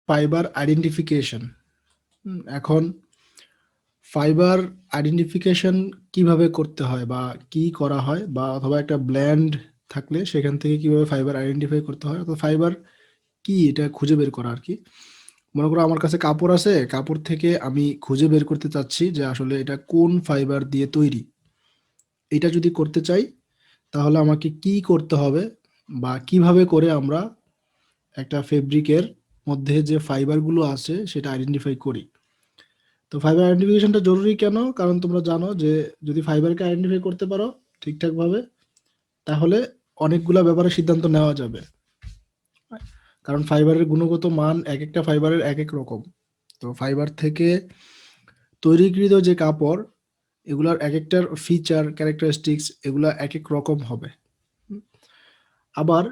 Fibre identification. এখন fibre identification কিভাবে করতে হয় বা কি করা হয়, বা অথবা একটা ব্ল্যান্ড থাকলে সেখান থেকে কিভাবে ফাইবার আইডেন্টিফাই করতে হয়, অথবা ফাইবার কি এটা খুঁজে বের করা আর কি। মনে করো আমার কাছে কাপড় আছে, কাপড় থেকে আমি খুঁজে বের করতে চাচ্ছি যে আসলে এটা কোন ফাইবার দিয়ে তৈরি। এটা যদি করতে চাই তাহলে আমাকে কি করতে হবে, বা কিভাবে করে আমরা একটা ফেব্রিকের মধ্যে যে ফাইবারগুলো আছে সেটা আইডেন্টিফাই করি। তো ফাইবার আইডেন্টিফিকেশনটা জরুরি কেন? কারণ তোমরা জানো যে যদি ফাইবারকে আইডেন্টিফাই করতে পারো ঠিকঠাকভাবে, তাহলে অনেকগুলা ব্যাপারে সিদ্ধান্ত নেওয়া যাবে। কারণ ফাইবারের গুণগত মান এক একটা ফাইবারের এক এক রকম। তো ফাইবার থেকে তৈরিকৃত যে কাপড়, এগুলার এক একটার ফিচার ক্যারেক্টারিস্টিক্স এগুলা এক এক রকম হবে। আবার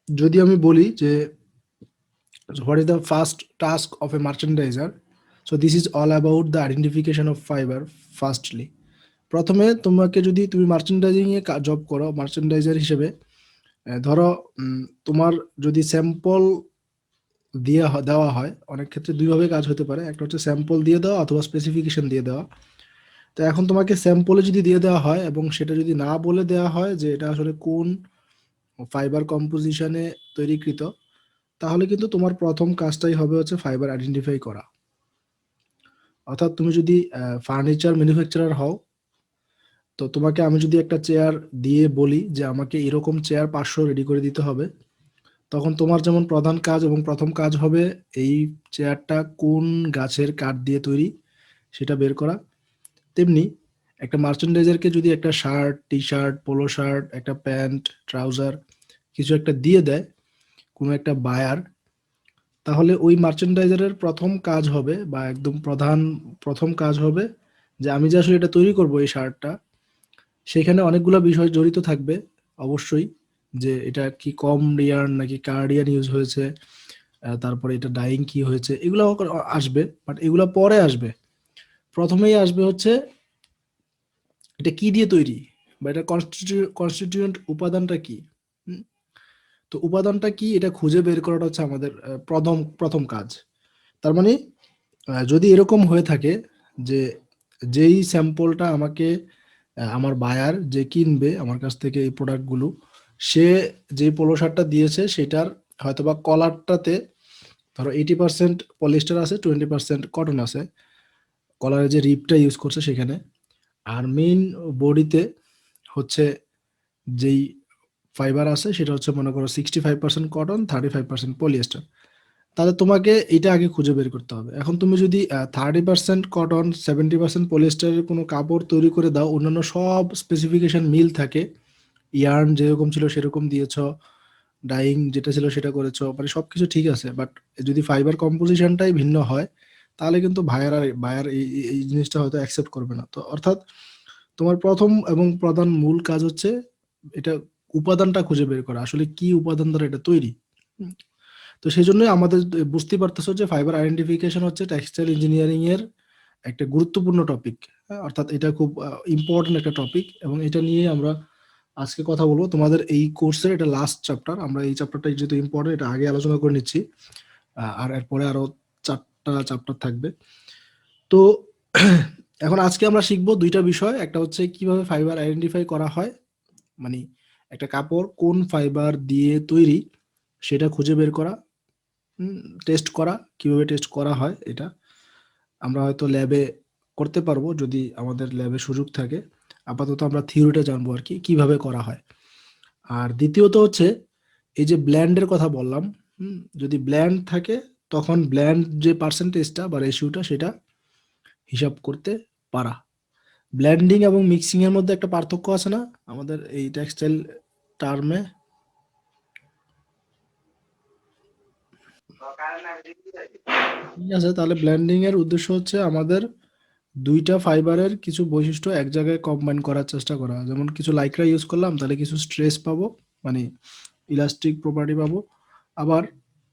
যদি আমি বলি যে what is the first task of a merchandiser, so this is all about the identification of fiber firstly. প্রথমে তোমাকে যদি তুমি মার্চেন্ডাইজিং এ জব করো মার্চেন্ডাইজার হিসেবে, ধরো তোমার যদি স্যাম্পল দেওয়া হয়, অনেক ক্ষেত্রে দুইভাবে কাজ হতে পারে, একটা হচ্ছে স্যাম্পল দিয়ে দেওয়া অথবা স্পেসিফিকেশন দিয়ে দেওয়া। তো এখন তোমাকে স্যাম্পলে যদি দিয়ে দেওয়া হয় এবং সেটা যদি না বলে দেওয়া হয় যে এটা আসলে কোন ফাইবার কম্পোজিশনে তৈরিকৃত, তাহলে কিন্তু তোমার প্রথম কাজটাই হবে হচ্ছে ফাইবার আইডেন্টিফাই করা। অর্থাৎ তুমি যদি ফার্নিচার ম্যানুফ্যাকচারার হও, তো তোমাকে আমি যদি একটা চেয়ার দিয়ে বলি যে আমাকে এরকম চেয়ার 500 রেডি করে দিতে হবে, তখন তোমার যেমন প্রধান কাজ এবং প্রথম কাজ হবে এই চেয়ারটা কোন গাছের কাঠ দিয়ে তৈরি সেটা বের করা। তেমনি একটা মার্চেন্ডাইজারকে যদি একটা shirt, T shirt, polo shirt, একটা প্যান্ট, ট্রাউজার কিছু একটা দিয়ে দেয় কোনো একটা বায়ার, তাহলে ওই মার্চেন্ডাইজারের প্রথম কাজ হবে বা একদম প্রথম কাজ হবে যে আমি যে আসলে এটা তৈরি করব এই শার্টটা, সেখানে অনেকগুলো বিষয় জড়িত থাকবে অবশ্যই, যে এটা কি কম রিয়ার্ন নাকি কার্ডিয়ান ইউজ হয়েছে, তারপরে এটা ডাইং কি হয়েছে, এগুলো আসবে, বাট এগুলো পরে আসবে। প্রথমেই আসবে হচ্ছে এটা কি দিয়ে তৈরি, বা এটা কনস্টিটিউয়েন্ট উপাদানটা কি। হুম, তো উপাদানটা কি এটা খুঁজে বের করাটা হচ্ছে আমাদের প্রথম প্রথম কাজ। তার মানে যদি এরকম হয়ে থাকে যে যেই স্যাম্পলটা আমাকে আমার বায়ার যে কিনবে আমার কাছ থেকে এই প্রোডাক্টগুলো, সে যে পোলো শার্টটা দিয়েছে সেটার হয়তোবা কলারটাতে ধরো 80% পলিস্টার আছে, 20% কটন আছে, কলারের যে রিপটা ইউজ করছে সেখানে। আর মেইন বডিতে হচ্ছে যেই ফাইবার আছে সেটা হচ্ছে মনে করো 65% কটন, 35% পলিয়েস্টার। তাহলে তোমাকে এটা আগে খুঁজে বের করতে হবে। এখন তুমি যদি 30% কটন, 70% পলিয়েস্টারের কোনো কাপড় তৈরি করে দাও, অন্যান্য সব স্পেসিফিকেশন মিল থাকে, ইয়ার্ন যেরকম ছিল সেরকম দিয়েছ, ডাইং যেটা ছিল সেটা করেছো, মানে সবকিছু ঠিক আছে, বাট যদি ফাইবার কম্পোজিশনটাই ভিন্ন হয় তাহলে কিন্তু বায়ার এই জিনিসটা হয়তো অ্যাকসেপ্ট করবে না। তো অর্থাৎ তোমার প্রথম এবং প্রধান মূল কাজ হচ্ছে এটা উপাদানটা খুঁজে বের করা, আসলে কি উপাদান দ্বারা এটা তৈরি। হুম, তো সেই জন্যই আমাদের বুঝতে পারতেছো যে ফাইবার আইডেন্টিফিকেশন হচ্ছে টেক্সটাইল ইঞ্জিনিয়ারিং এর একটা গুরুত্বপূর্ণ টপিক। অর্থাৎ এটা খুব ইম্পর্টেন্ট একটা টপিক, এবং এটা নিয়ে আমরা আজকে কথা বলবো। তোমাদের এই কোর্সের এটা লাস্ট চ্যাপ্টার, আমরা এই চ্যাপ্টারটা যেহেতু ইম্পর্টেন্ট এটা আগে আলোচনা করে নিচ্ছি, আর এরপরে আরো 4টা চ্যাপ্টার থাকবে। তো এখন আজকে আমরা শিখবো দুইটা বিষয়, একটা হচ্ছে কিভাবে ফাইবার আইডেন্টিফাই করা হয়, মানে একটা কাপড় কোন ফাইবার দিয়ে তৈরি সেটা খুঁজে বের করা, টেস্ট করা, কিভাবে টেস্ট করা হয় এটা আমরা হয়তো ল্যাবে করতে পারবো যদি আমাদের ল্যাবে সুযোগ থাকে। আপাতত আমরা থিওরিটা জানবো আর কি কিভাবে করা হয়। আর দ্বিতীয়ত হচ্ছে এই যে ব্ল্যান্ডের কথা বললাম, যদি ব্ল্যান্ড থাকে তখন ব্ল্যান্ড যে পার্সেন্টেজটা বা রেশিওটা সেটা হিসাব করতে পারা। ব্ল্যান্ডিং এবং মিক্সিং এর মধ্যে একটা পার্থক্য আছে না আমাদের এই টেক্সটাইল টার্মে? ঠিক আছে, তাহলে ব্ল্যান্ডিং এর উদ্দেশ্য হচ্ছে আমাদের দুইটা ফাইবারের কিছু বৈশিষ্ট্য এক জায়গায় কম্বাইন করার চেষ্টা করা। যেমন কিছু লাইক্রা ইউজ করলাম তাহলে কিছু স্ট্রেস পাবো, মানে ইলাস্টিক প্রপার্টি পাবো। আবার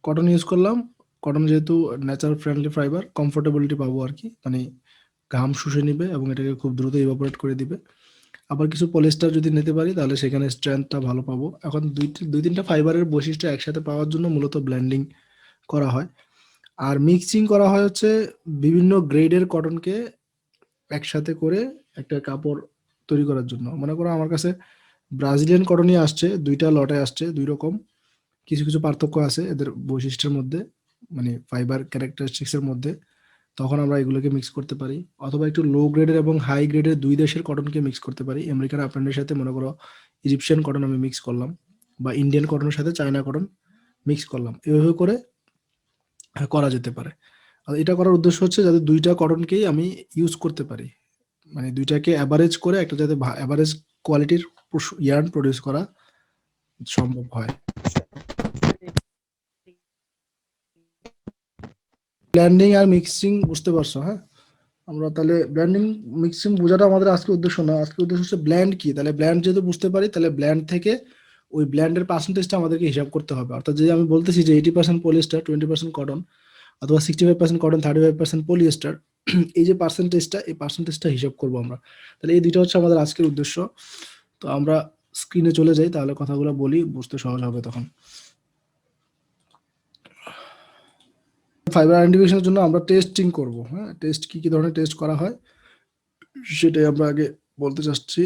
কটন ইউজ করলাম, কটন যেহেতু ন্যাচারাল ফ্রেন্ডলি ফাইবার, কমফোর্টেবিলিটি পাবো আর কি, মানে ঘাম শুষে নিবে এবং এটাকে খুব দ্রুত ইভাপোরেট করে দিবে। আবার কিছু পলিস্টার যদি নিতে পারি তাহলে সেখানে স্ট্রেংথটা ভালো পাবো। এখন দুই তিনটা ফাইবারের বৈশিষ্ট্য একসাথে পাওয়ার জন্য মূলত ব্লেন্ডিং করা হয়। আর মিক্সিং করা হয় হচ্ছে বিভিন্ন গ্রেডের কটনকে একসাথে করে একটা কাপড় তৈরি করার জন্য। মনে করো আমার কাছে ব্রাজিলিয়ান কটনই আসছে, ২টা লটে আসছে ২ রকম। কিছু, কিছু পার্থক্য আছে এদের বৈশিষ্ট্যের মধ্যে, মানে ফাইবার ক্যারেক্টারিস্টিক্স এর মধ্যে। তখন আমরা এগুলোকে মিক্স করতে পারি। অথবা একটু লো গ্রেডের এবং হাই গ্রেডের ২ দেশের কটনকে মিক্স করতে পারি। আমেরিকান আপল্যান্ডের সাথে মনে করো ইজিপশিয়ান কটন আমি মিক্স করলাম, বা ইন্ডিয়ান কটনের সাথে চায়না কটন মিক্স করলাম। এভাবে করে করা যেতে পারে। আর এটা করার উদ্দেশ্য হচ্ছে যাতে ২ টা কটনকেই আমি ইউজ করতে পারি। মানে ২ টাকে এভারেজ করে একটা যাতে এভারেজ কোয়ালিটির ইয়ার্ন প্রোডিউস করা সম্ভব হয়। ব্লেন্ডিং আর মিক্সিং বুঝতে পারছো? হ্যাঁ, আমরা তাহলে ব্লেন্ডিং মিক্সিং বোঝাটা আমাদের আজকে উদ্দেশ্য না। আজকে উদ্দেশ্য হচ্ছে ব্ল্যান্ড কি। তাহলে ব্ল্যান্ড যেহেতু বুঝতে পারি, তাহলে ব্ল্যান্ড থেকে ওই ব্ল্যান্ডের পার্সেন্টেজটা আমাদেরকে হিসাব করতে হবে। অর্থাৎ যদি আমি বলতেছি যে 80% পলিস্টার, 20% কটন, অথবা 65% কটন, 35% পলিয়েস্টার, এই যে পার্সেন্টেজটা, এই পার্সেন্টেজটা হিসাব করবো আমরা। তাহলে এই দুইটা হচ্ছে আমাদের আজকের উদ্দেশ্য। তো আমরা স্ক্রিনে চলে যাই, তাহলে কথাগুলো বলি, বুঝতে সহজ হবে তখন। ফাইবার আইডেন্টিফিকেশনের জন্য আমরা টেস্টিং করব। হ্যাঁ, টেস্ট কি কি ধরনের টেস্ট করা হয় সেটাই আমরা আগে বলতে চাচ্ছি।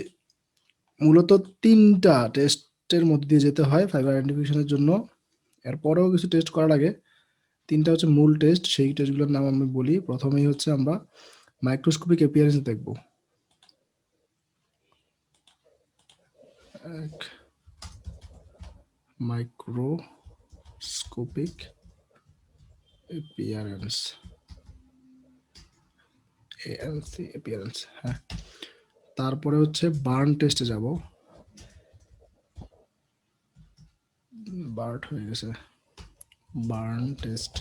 মূলত ৩টা টেস্টের মধ্যে দিয়ে যেতে হয় ফাইবার আইডেন্টিফিকেশনের জন্য। এরপরেও কিছু টেস্ট করার আগে ৩টা হচ্ছে মূল টেস্ট, সেই টেস্টগুলোর নাম আমি বলি। প্রথমেই হচ্ছে আমরা মাইক্রোস্কোপিক অ্যাপিয়ারেন্স দেখব। Microscopic appearance, ANC appearance. হ্যাঁ, তারপরে হচ্ছে বার্ন টেস্টে যাব। বার্ট হয়ে গেছে, বার্ন টেস্ট।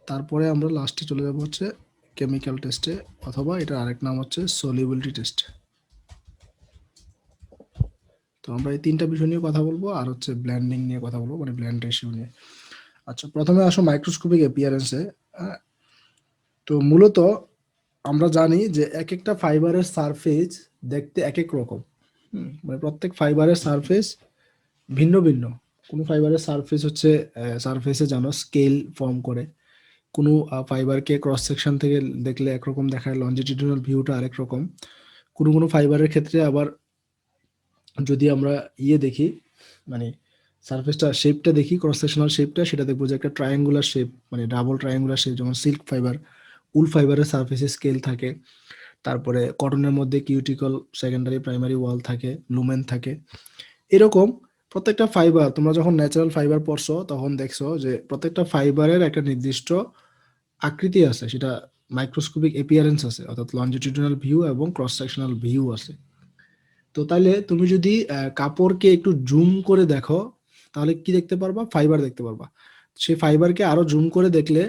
তারপরে আমরা লাস্টে চলে যাব হচ্ছে কেমিক্যাল টেস্টে, অথবা এটা আরেক নাম হচ্ছে সলিবিলিটি টেস্ট। তো আমরা এই ৩টা বিষয় নিয়ে কথা বলবো, আর হচ্ছে ব্ল্যান্ডিং নিয়ে কথা বলবো, মানে ব্ল্যান্ড রেশিও নিয়ে। আচ্ছা, প্রথমে আসো মাইক্রোস্কোপিক অ্যাপিয়ারেন্সে। তো মূলত আমরা জানি যে এক একটা ফাইবারের সারফেস দেখতে এক এক রকম। মানে প্রত্যেক ফাইবারের সারফেস ভিন্ন ভিন্ন। কোনো ফাইবারের সারফেস হচ্ছে সারফেসে জানো স্কেল ফর্ম করে। কোনো ফাইবারকে ক্রস সেকশন থেকে দেখলে একরকম দেখায়, লঞ্জিটিউডিনাল ভিউটা আরেক রকম। কোনো কোনো ফাইবারের ক্ষেত্রে আবার যদি আমরা দেখি, মানে সারফেসটা শেপটা দেখি, ক্রস সেকশনাল শেপটা, সেটা দেখবো যে একটা ট্রায়াঙ্গুলার শেপ, মানে ডাবল ট্রায়াঙ্গুলার শেপ। যেমন সিল্ক ফাইবার, উল ফাইবারের সারফেসে স্কেল থাকে। তারপরে কটনের মধ্যে কিউটিকল, সেকেন্ডারি প্রাইমারি ওয়াল থাকে, লুমেন থাকে। এরকম প্রত্যেকটা ফাইবার, তোমরা যখন ন্যাচারাল ফাইবার পড়ছো তখন দেখছো যে প্রত্যেকটা ফাইবারের একটা নির্দিষ্ট আকৃতি আছে, সেটা মাইক্রোস্কোপিক এপিয়ারেন্স আছে, অর্থাৎ লঞ্জিটিউডিনাল ভিউ এবং ক্রস সেকশনাল ভিউ আছে। তো তাইলে তুমি যদি কাপড়কে একটু জুম করে দেখো, তাহলে কি দেখতে পারবা? ফাইবার দেখতে পারবা। সেই ফাইবারকে আরো জুম করে দেখলে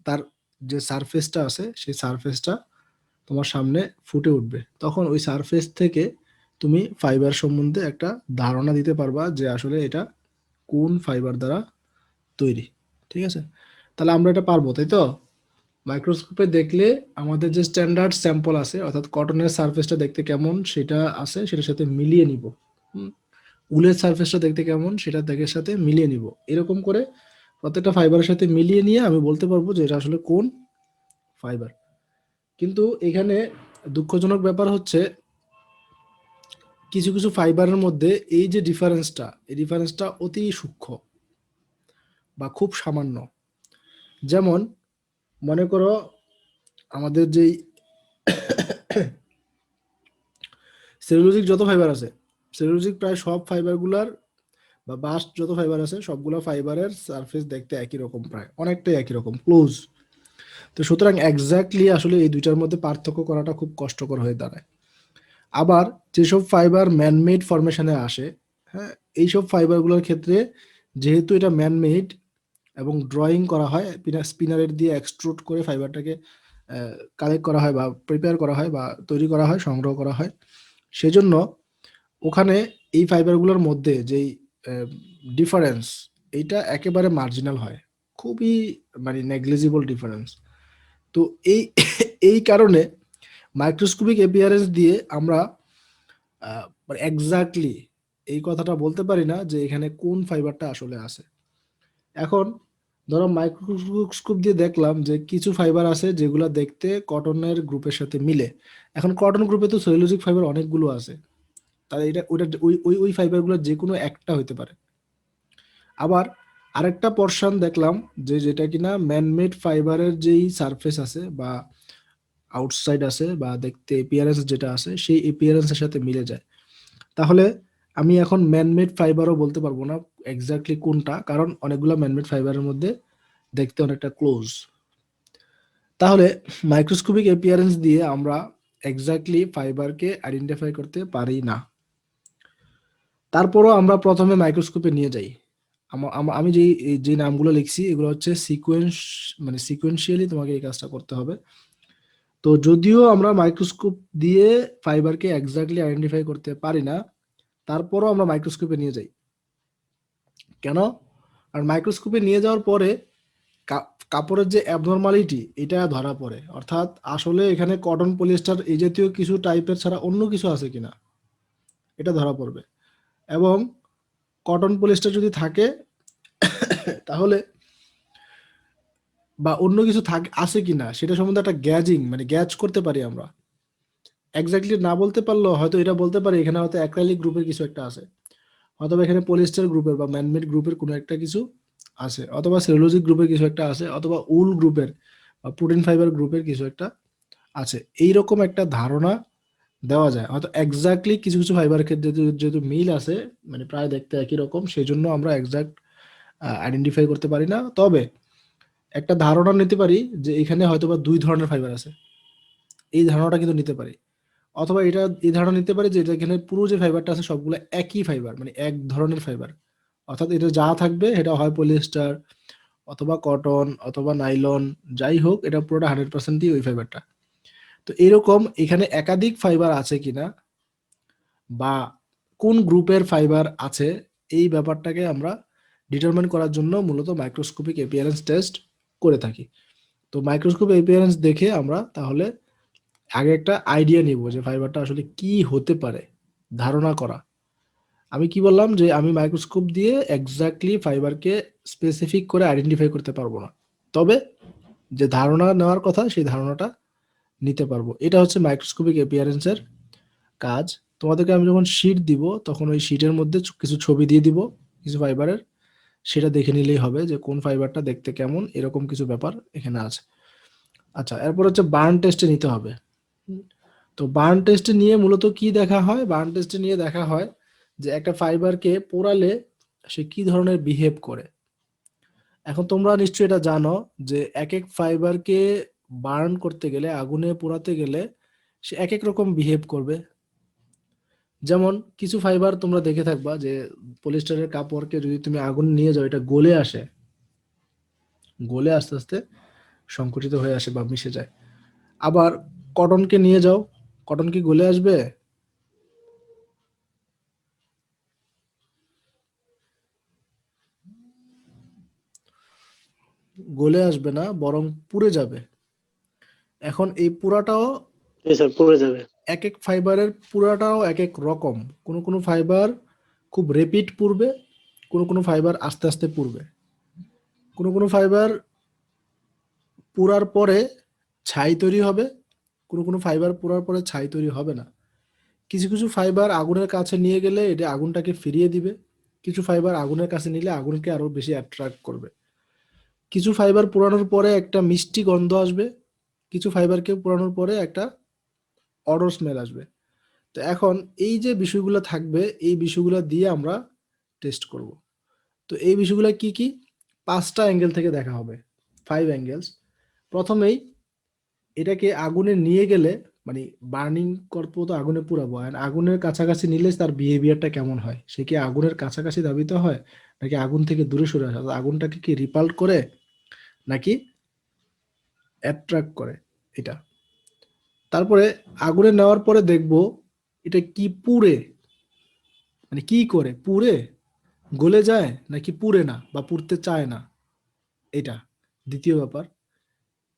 তার যে সারফেসটা আছে, সেই সারফেসটা তোমার সামনে ফুটে উঠবে। তখন ওই সারফেস থেকে তুমি ফাইবার সম্বন্ধে একটা ধারণা দিতে পারবা যে আসলে এটা কোন ফাইবার দ্বারা তৈরি। ঠিক আছে? তাহলে আমরা এটা পারবো, তাই তো? মাইক্রোস্কোপে দেখলে আমাদের যে স্ট্যান্ডার্ড স্যাম্পল আছে, অর্থাৎ কটনের সারফেসটা দেখতে কেমন সেটা আছে, সেটার সাথে মিলিয়ে নিব। উলের সারফেসটা দেখতে কেমন সেটা দেখে সাথে মিলিয়ে নিব। এরকম করে প্রত্যেকটা ফাইবারের সাথে মিলিয়ে নিয়ে আমি বলতে পারবো যে এটা আসলে কোন ফাইবার। কিন্তু এখানে দুঃখজনক ব্যাপার হচ্ছে, কিছু কিছু ফাইবারের মধ্যে এই যে ডিফারেন্সটা, এই ডিফারেন্সটা অতি সূক্ষ্ম বা খুব সামান্য। যেমন মনে করো আমাদের যেই সেলুলোজিক যত ফাইবার আছে, সেলুলোজিক প্রায় সব ফাইবারগুলার, বা বাস্ট যত ফাইবার আছে সবগুলো ফাইবারের সারফেস দেখতে একই রকম, প্রায় অনেকটাই একই রকম, ক্লোজ। তো সুতরাং এক্স্যাক্টলি আসলে এই দুইটার মধ্যে পার্থক্য করাটা খুব কষ্টকর হয়ে দাঁড়ায়। আবার যেসব ফাইবার ম্যানমেড ফরমেশনে আসে, হ্যাঁ, এইসব ফাইবারগুলোর ক্ষেত্রে যেহেতু এটা ম্যানমেড এবং ড্রয়িং করা হয়, স্পিনারের দিয়ে এক্সট্রুড করে ফাইবারটাকে কালেক্ট করা হয় বা প্রিপেয়ার করা হয় বা তৈরি করা হয়, সংগ্রহ করা হয়, সেজন্য ওখানে এই ফাইবারগুলোর মধ্যে যেই ডিফারেন্স, এইটা একেবারে মার্জিনাল হয়, খুবই মানে নেগলিজিবল ডিফারেন্স। তো এই এই কারণে মাইক্রোস্কোপিক অ্যাপিয়ারেন্স দিয়ে আমরা মানে এক্স্যাক্টলি এই কথাটা বলতে পারি না যে এখানে কোন ফাইবারটা আসলে আছে। এখন ধরো মাইক্রোস্কোপ দিয়ে দেখলাম যে কিছু ফাইবার আছে যেগুলো দেখতে কটনের গ্রুপের সাথে মিলে। এখন কটন গ্রুপে তো সেলুলোজিক ফাইবার অনেকগুলো আছে, তাহলে এটা ওইটা ওই ওই ওই ফাইবারগুলো যে কোনো একটা হইতে পারে। আবার আরেকটা পোর্শন দেখলাম যে যেটা কিনা ম্যানমেড ফাইবারের যেই সারফেস আছে বা আউটসাইড আছে বা দেখতে এপিয়ারেন্স যেটা আছে সেই এপিয়ারেন্সের সাথে মিলে যায়। তাহলে আমি এখন ম্যানমেড ফাইবারও বলতে পারবো না এক্স্যাক্টলি কোনটা, কারণ অনেকগুলো ম্যানমেড ফাইবারের মধ্যে দেখতে অনেকটা ক্লোজ। তাহলে মাইক্রোস্কোপিক এপিয়ারেন্স দিয়ে আমরা এক্স্যাক্টলি ফাইবারকে আইডেন্টিফাই করতে পারি না। তারপরও আমরা প্রথমে মাইক্রোস্কোপে নিয়ে যাই। আমি যে নামগুলো লিখছি এগুলো হচ্ছে সিকোয়েন্স, মানে সিকোয়েন্সিয়ালি তোমাকে এই কাজটা করতে হবে। তো যদিও আমরা মাইক্রোস্কোপ দিয়ে ফাইবারকে এক্স্যাক্টলি আইডেন্টিফাই করতে পারি না, তারপরও আমরা মাইক্রোস্কোপে নিয়ে যাই। কেন? আর মাইক্রোস্কোপে নিয়ে যাওয়ার পরে কাপড়ের যে অ্যাবনর্মালিটি এটা ধরা পড়ে, অর্থাৎ আসলে এখানে কটন পলিয়েস্টার এই জাতীয় কিছু টাইপের ছাড়া অন্য কিছু আছে কিনা এটা ধরা পড়বে। এবং কটন পলিয়েস্টার যদি থাকে তাহলে বা অন্য কিছু থাকে আছে কিনা সেটা সম্বন্ধে একটা গ্যাজিং মানে গ্যাজ করতে পারি আমরা। এক্স্যাক্টলি না বলতে পারলেও হয়তো এটা বলতে পারি এখানে হয়তো অ্যাক্রাইলিক গ্রুপের কিছু একটা আছে, অথবা এখানে পলিয়েস্টার গ্রুপের বা ম্যানমেড গ্রুপের কোনো একটা কিছু আছে, অথবা সেলুলোজিক গ্রুপের কিছু একটা আছে, অথবা উল গ্রুপের বা প্রোটিন ফাইবার গ্রুপের কিছু একটা আছে। এইরকম একটা ধারণা দেওয়া যায়। হয়তো এক্স্যাক্টলি কিছু কিছু ফাইবারের ক্ষেত্রে যেহেতু মিল আছে, মানে প্রায় দেখতে একই রকম, সেই জন্য আমরা এক্সাক্ট আইডেন্টিফাই করতে পারি না। তবে একটা ধারণা নিতে পারি যে এখানে হয়তোবা দুই ধরনের ফাইবার আছে, এই ধারণাটা কিন্তু নিতে পারি। অথবা এটা এই ধারণা নিতে পারি যে এটা এখানে পুরো যে ফাইবারটা আছে সবগুলো একই ফাইবার, মানে এক ধরনের ফাইবার। অর্থাৎ এটা যা থাকবে এটা হয় পলিয়েস্টার অথবা কটন অথবা নাইলন, যাই হোক এটা পুরোটা 100%ই ওই ফাইবারটা। তো এরকম এখানে একাধিক ফাইবার আছে কিনা বা কোন গ্রুপের ফাইবার আছে, এই ব্যাপারটাকে আমরা ডিটারমাইন করার জন্য মূলত মাইক্রোস্কোপিক এপিয়ারেন্স টেস্ট করে থাকি। তো মাইক্রোস্কোপ এপিয়ারেন্স দেখে আমরা তাহলে আগে একটা আইডিয়া নিব যে ফাইবারটা আসলে কি হতে পারে, ধারণা করা। আমি কি বললাম যে আমি মাইক্রোস্কোপ দিয়ে এক্স্যাক্টলি ফাইবারকে স্পেসিফিক করে আইডেন্টিফাই করতে পারবো না, তবে যে ধারণা নেওয়ার কথা সেই ধারণাটা নিতে পারবো। এটা হচ্ছে মাইক্রোস্কোপিক এপিয়ারেন্সের কাজ। তোমাদেরকে আমি যখন শিট দিব তখন ওই শিটের মধ্যে কিছু ছবি দিয়ে দিব কিছু ফাইবারের, সেটা দেখে নিলেই হবে যে কোন ফাইবারটা দেখতে কেমন, এরকম কিছু ব্যাপার এখানে আছে। আচ্ছা, এরপর হচ্ছে বার্ন টেস্টে নিতে হবে। তো বার্ন টেস্টে নিয়ে মূলত কি দেখা হয়? বার্ন টেস্টে নিয়ে দেখা হয় যে একটা ফাইবারকে পোড়ালে সে কি ধরনের বিহেভ করে। এখন তোমরা নিশ্চয়ই এটা জানো যে এক এক ফাইবারকে বার্ন করতে গেলে, আগুনে পোড়াতে গেলে সে এক এক রকম বিহেভ করবে। যেমন কিছু ফাইবার তোমরা দেখে থাকবা যে পলিস্টারের কাপড়কে যদি তুমি আগুন নিয়ে যাও এটা গলে আসে, গলে আস্তে আস্তে সংকুচিত হয়ে আসে বা মিশে যায়। আবার কটনকে নিয়ে যাও, কটন কি গলে আসবে? গলে আসবে না, বরং পুড়ে যাবে। এখন এই পুরাটাও জি স্যার, পড়ে যাবে। এক এক ফাইবারের পুরাটাও এক এক রকম। কোনো কোনো ফাইবার খুব রেপিড পুড়বে, কোনো কোনো ফাইবার আস্তে আস্তে পুড়বে, কোনো কোনো ফাইবার পুরার পরে ছাই তৈরি হবে, কোনো কোনো ফাইবার পুরার পরে ছাই তৈরি হবে না। কিছু কিছু ফাইবার আগুনের কাছে নিয়ে গেলে এটা আগুনটাকে ফিরিয়ে দিবে, কিছু ফাইবার আগুনের কাছে নিলে আগুনকে আরো বেশি অ্যাট্রাক্ট করবে। কিছু ফাইবার পোড়ানোর পরে একটা মিষ্টি গন্ধ আসবে, কিছু ফাইবারকে পোড়ানোর পরে একটা অডর স্মেল আসবে। তো এখন এই যে বিষয়গুলো থাকবে এই বিষয়গুলো দিয়ে আমরা টেস্ট করব। তো এই বিষয়গুলো কি কি? 5টা অ্যাঙ্গেল থেকে দেখা হবে, 5 অ্যাঙ্গেলস। প্রথমেই এটাকে আগুনে নিয়ে গেলে, মানে বার্নিং করবো তো আগুনে পুরাবো, আর আগুনের কাছাকাছি নিলে তার বিহেভিয়ারটা কেমন হয়, সে কি আগুনের কাছাকাছি ধাবিত হয় নাকি আগুন থেকে দূরে সরে আসে, অর্থাৎ আগুনটাকে কি রিপাল্ট করে নাকি অ্যাট্রাক্ট করে, এটা। তারপরে আগুনে নেওয়ার পরে দেখবো এটা কি পুড়ে, মানে কি করে পুড়ে, গলে যায় নাকি পুড়ে না বা পুড়তে চায় না, এটা দ্বিতীয় ব্যাপার।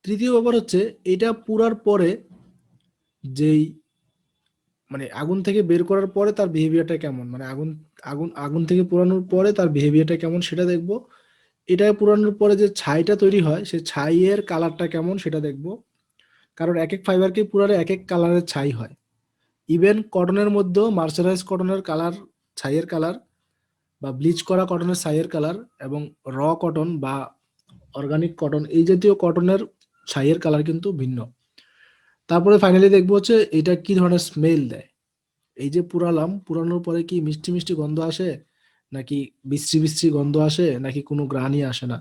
তৃতীয় ব্যাপার হচ্ছে এটা পুরার পরে যেই, মানে আগুন থেকে বের করার পরে তার বিহেভিয়ারটা কেমন, মানে আগুন আগুন আগুন থেকে পোড়ানোর পরে তার বিহেভিয়ারটা কেমন সেটা দেখবো। এটা পুরানোর পরে যে ছাইটা তৈরি হয় সেই ছাইয়ের কালারটা কেমন সেটা দেখব। কারণ এক এক ফাইবারকে পুরালে এক এক কালারের ছাই হয়। ইভেন কটনের মধ্যেও মার্সারাইজ কটনের কালার, ছাইয়ের কালার, বা ব্লিচ করা কটনের ছাইয়ের কালার, এবং র কটন বা অর্গানিক কটন এই জাতীয় কটনের ছাইয়ের কালার কিন্তু ভিন্ন। তারপরে ফাইনালি দেখবো হচ্ছে এটা কি ধরনের স্মেল দেয়। এই যে পুরালাম, পুরানোর পরে কি মিষ্টি মিষ্টি গন্ধ আসে, নাকি বিশ্রী বিশ্রী গন্ধ আসে, নাকি কোনো গ্রানই আসে না,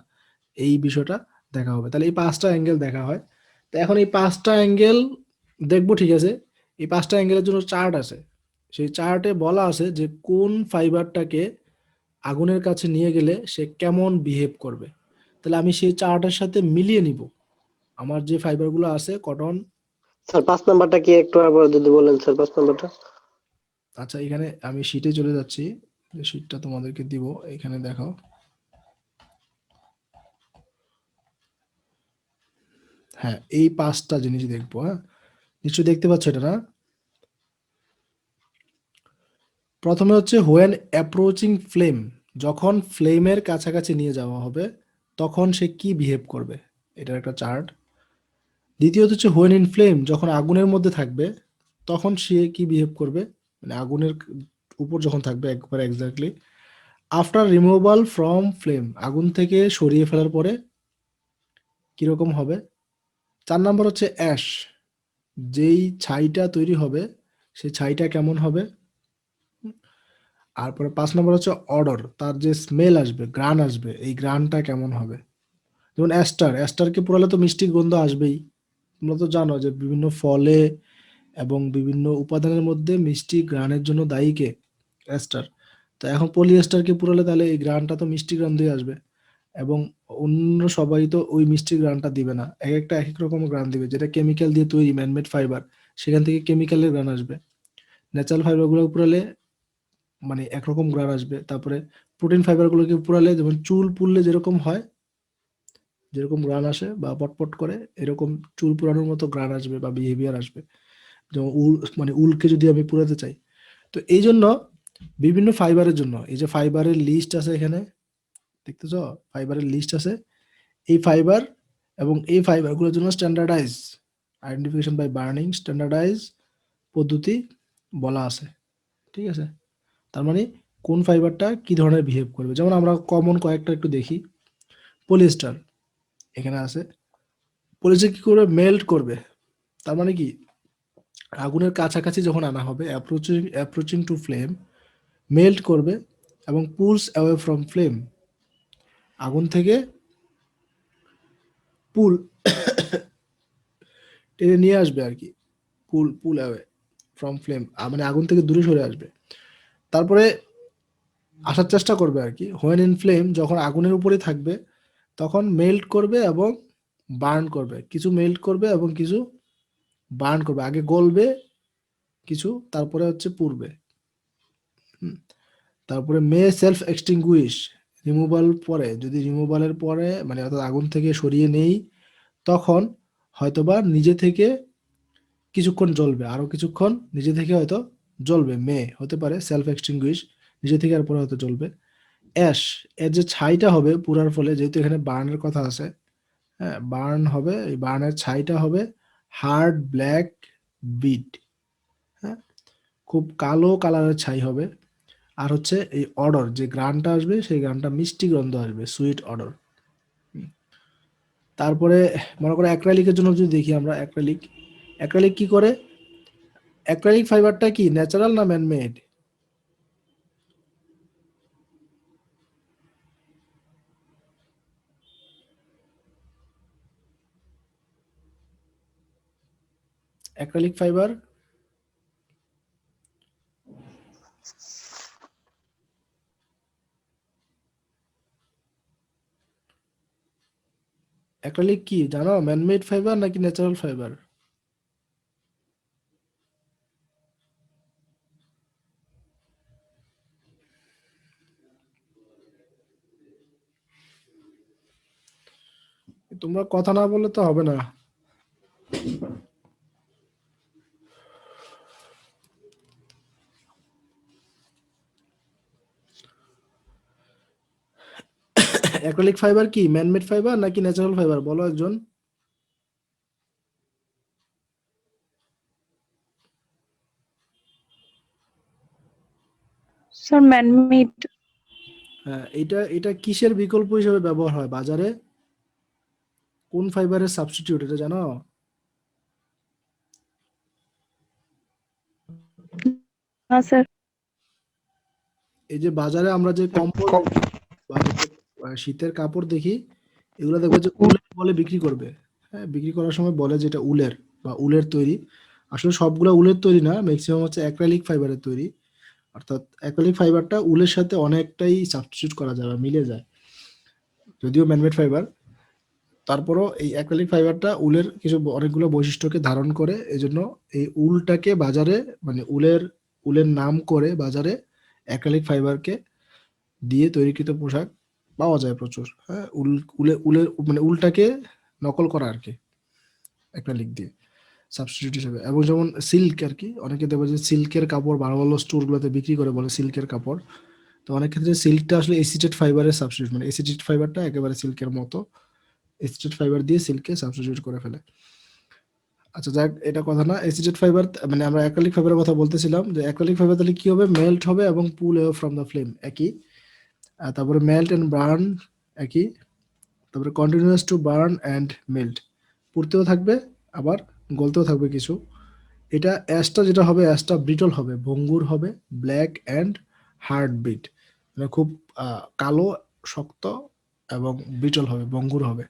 এই বিষয়টা দেখা হবে। তাহলে এই 5টা অ্যাঙ্গেল দেখা হয়। তো এখন এই 5টা অ্যাঙ্গেল দেখবো, ঠিক আছে। এই 5টা অ্যাঙ্গেলের জন্য চার্ট আছে। সেই চার্টে বলা আছে যে কোন ফাইবারটাকে আগুনের কাছে নিয়ে গেলে সে কেমন বিহেভ করবে। তাহলে আমি সেই চার্টের সাথে মিলিয়ে নিব আমার যে ফাইবারগুলো আছে কটন। স্যার 5 নাম্বারটা কি একটু আবার যদি বলেন স্যার 5 নাম্বারটা। আচ্ছা, এখানে আমি শিটে চলে যাচ্ছি, যে শিটটা তোমাদেরকে দিব, এখানে দেখো। হ্যাঁ, এই 5টা জিনিস দেখবো। হ্যাঁ, নিশ্চয়ই দেখতে পাচ্ছ এটা, না? প্রথমে হচ্ছে হোয়েন অ্যাপ্রোচিং ফ্লেম, যখন ফ্লেমের কাছাকাছি নিয়ে যাওয়া হবে তখন সে কি বিহেভ করবে, এটার একটা চার্ট। দ্বিতীয়ত হচ্ছে হোয়েন ইন ফ্লেম, যখন আগুনের মধ্যে থাকবে তখন সে কি বিহেভ করবে, মানে আগুনের উপর যখন থাকবে একবার exactly. After removal from flame, আগুন থেকে সরিয়ে ফেলার পরে কিরকম হবে। 4 নাম্বার হচ্ছে অ্যাশ, যেই ছাইটা তৈরি হবে সেই ছাইটা কেমন হবে। আর পরে 5 নম্বর হচ্ছে অর্ডার, তার যে স্মেল আসবে, গ্রান আসবে, এই গ্রানটা কেমন হবে। যেমন অ্যাস্টার, অ্যাস্টারকে পোড়ালে তো মিষ্টি গন্ধ আসবেই। তোমরা তো জানো যে বিভিন্ন ফলে এবং বিভিন্ন উপাদানের মধ্যে মিষ্টি গ্রানের জন্য দায়ী কে? অ্যাস্টার। তো এখন পলিয়েস্টারকে পুরালে তাহলে এই গ্রানটা তো মিষ্টি গ্রান দিয়ে আসবে, এবং অন্য সবাই তো ওই মিষ্টি গ্রানটা দিবে না, এক একটা এক এক রকম গ্রান দিবে। যেটা কেমিক্যাল দিয়ে তৈরি, ম্যানমেড ফাইবার, সেখান থেকে কেমিক্যালের গ্রান আসবে। ন্যাচারাল ফাইবারগুলো পুরালে মানে একরকম গ্রান আসবে। তারপরে প্রোটিন ফাইবারগুলোকে পুরালে যেমন চুল পুড়লে যেরকম হয়, যেরকম গ্রান আসে বা পটপট করে, এরকম চুল পুরানোর মতো গ্রান আসবে বা বিহেভিয়ার আসবে। যেমন উল, মানে উলকে যদি আমি পুরাতে চাই। তো এই জন্য বিভিন্ন ফাইবারের জন্য এই যে ফাইবারের লিস্ট আছে এখানে, দেখতেছ? ফাইবারের লিস্ট আছে। এই ফাইবার এবং এই ফাইবারগুলোর জন্য standardise identification by burning standardise পদ্ধতি বলা আছে, ঠিক আছে। তার মানে কোন ফাইবারটা কি ধরনের বিহেভ করবে। যেমন আমরা কমন কয়েকটা একটু দেখি। পলিয়েস্টার এখানে আছে। পলিয়েস্টার কি করবে? মেল্ট করবে। তার মানে কি, আগুনের কাছাকাছি যখন আনা হবে, approaching approaching to flame, melt করবে এবং পুলস অ্যাওয়ে ফ্রম ফ্লেম, আগুন থেকে পুল টেনে নিয়ে আসবে আর কি। পুল পুল অ্যাওয়ে ফ্রম ফ্লেম, মানে আগুন থেকে দূরে সরে আসবে। তারপরে আসার চেষ্টা করবে আর কি। হোয়েন ইন ফ্লেম, যখন আগুনের উপরে থাকবে তখন মেল্ট করবে এবং বার্ন করবে। কিছু মেল্ট করবে এবং কিছু বার্ন করবে। আগে গলবে কিছু, তারপরে হচ্ছে পুড়বে। তারপরে মে সেলফ এক্সটিংগুইশ, রিমুভাল পরে, যদি রিমুভালের পরে মানে অর্থাৎ আগুন থেকে সরিয়ে নেই, তখন হয়তোবা নিজে থেকে কিছুক্ষণ জ্বলবে, আরো কিছুক্ষণ নিজে থেকে হয়তো জ্বলবে। মে হতে পারে সেলফ এক্সটিংগুইশ, নিজে থেকে আর পরে হয়তো জ্বলবে। অ্যাশ, এর যে ছাইটা হবে পুরার ফলে, যেহেতু এখানে বার্নের কথা আছে, হ্যাঁ বার্ন হবে, এই বার্নের ছাইটা হবে হার্ড ব্ল্যাক বিট, হ্যাঁ, খুব কালো কালারের ছাই হবে। আর হচ্ছে এই অর্ডার, যে গ্রানটা আসবে সেই গ্রানটা মিষ্টি গন্ধ আসবে, সুইট অর্ডার। তারপরে মনে করো অ্যাক্রাইলিকের জন্য যদি দেখি আমরা, অ্যাক্রাইলিক, অ্যাক্রাইলিক কি করে? অ্যাক্রাইলিক ফাইবারটা কি ন্যাচারাল না ম্যানমেড? অ্যাক্রাইলিক ফাইবার অ্যাক্রাইলিক কি জানো? ম্যানমেড ফাইবার নাকি ন্যাচারাল ফাইবার? তোমরা কথা না বললে তো হবে না। অ্যাক্রিলিক ফাইবার কি ম্যানমেড ফাইবার নাকি ন্যাচারাল ফাইবার বলো একজন? Sir man-made. হ্যাঁ, এটা এটা কিসের বিকল্প হিসেবে ব্যবহার হয় বাজারে? কোন ফাইবারের সাবস্টিটিউট এটা জানো? হ্যাঁ স্যার। এই যে বাজারে আমরা যে কম্বল দেখি বা হচ্ছে শীতের কাপড় দেখি, এগুলো দেখবে যে উলের বলে বিক্রি করবে। হ্যাঁ, বিক্রি করার সময় বলে যেটা উলের বা উলের তৈরি। আসলে সবগুলো উলের তৈরি না, ম্যাক্সিমাম হচ্ছে অ্যাক্রিলিক ফাইবারের তৈরি। অর্থাৎ অ্যাক্রিলিক ফাইবারটা উলের সাথে অনেকটাই সাবস্টিটিউট করা যায় বা মিলে যায়, যদিও ম্যানমেড ফাইবার। তারপরও এই অ্যাক্রিলিক ফাইবারটা উলের কিছু অনেকগুলো বৈশিষ্ট্যকে ধারণ করে, এজন্য এই উলটাকে বাজারে মানে উলের নাম করে বাজারে অ্যাক্রিলিক ফাইবারকে দিয়ে তৈরিকৃত পোশাক পাওয়া যায় প্রচুর। হ্যাঁ, উলের মানে উলটাকে নকল করা আর কি অ্যাক্রিলিক দিয়ে সাবস্টিটিউট হিসেবে। এবং যেমন সিল্ক আর কি, অনেকে দেখবে যে সিল্কের কাপড় ভালো ভালো স্টোরগুলোতে বিক্রি করে বলে সিল্কের কাপড়। তো অনেক ক্ষেত্রে সিল্কটা আসলে এসিটেড ফাইবারের সাবস্টিটিউট, মানে এসিটেড ফাইবারটা একেবারে সিল্কের মতো এসিটেড ফাইবার দিয়ে সিল্ককে সাবস্টিটিউট করে ফেলে। আচ্ছা যাক, এটা কথা না। এসিটেড ফাইবার মানে আমরা অ্যাক্রিলিক ফাইবারের কথা বলতেছিলাম, যে অ্যাক্রিলিক ফাইবার তাহলে কি হবে, মেল্ট হবে এবং pull away from the flame একই। তারপরে মেল্ট অ্যান্ড বার্ন একই। তারপরে continuous to burn and melt, পুড়তেও থাকবে আবার গলতেও থাকবে কিছু। এটা অ্যাশটা যেটা হবে, অ্যাশটা ব্রিটল হবে, ভঙ্গুর হবে, ব্ল্যাক অ্যান্ড হার্ড বিট, মানে খুব কালো, শক্ত এবং ব্রিটল হবে, ভঙ্গুর হবে।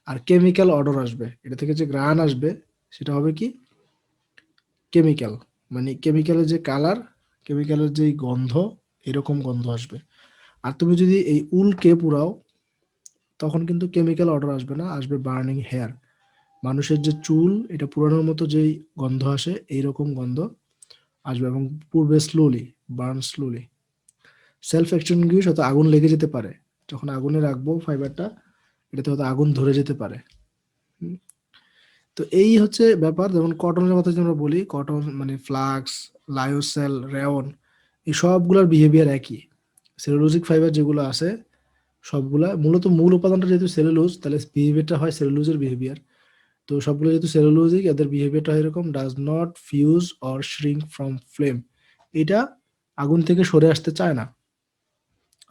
আর কেমিক্যাল অর্ডার আসবে, এটা থেকে যে গ্রান আসবে সেটা হবে কি কেমিক্যাল, মানে কেমিক্যালের যে কালার, কেমিক্যালের যে গন্ধ, এরকম গন্ধ আসবে। আর তুমি যদি এই উলকে পুরাও তখন কিন্তু কেমিক্যাল অর্ডার আসবে না, আসবে বার্নিং হেয়ার। মানুষের যে চুল এটা পুরানোর মতো যেই গন্ধ আসে এইরকম গন্ধ আসবে, এবং পূর্বে slowly burn slowly. Self extinguish, হয়তো আগুন লেগে যেতে পারে যখন আগুনে রাখবো ফাইবারটা, এটাতে হয়তো আগুন ধরে যেতে পারে। হুম। তো এই হচ্ছে ব্যাপার। যেমন কটনের কথা যদি আমরা বলি, কটন মানে ফ্লাক্স, লায়োসেল, রেয়ন, এই সবগুলোর বিহেভিয়ার একই। সেলুলোজিক ফাইবার যেগুলো আছে সবগুলা মূলত মূল উপাদানটা যেহেতু সেলুলোজ, তাহলে বিহেভিয়ারটা হয় সেলুলোজের বিহেভিয়ার। তো সবগুলো যেহেতু সেলুলোজিক, এদের বিহেভিয়ারটা হয় এরকম, does not fuse or shrink from flame. এটা আগুন থেকে সরে আসতে চায় না,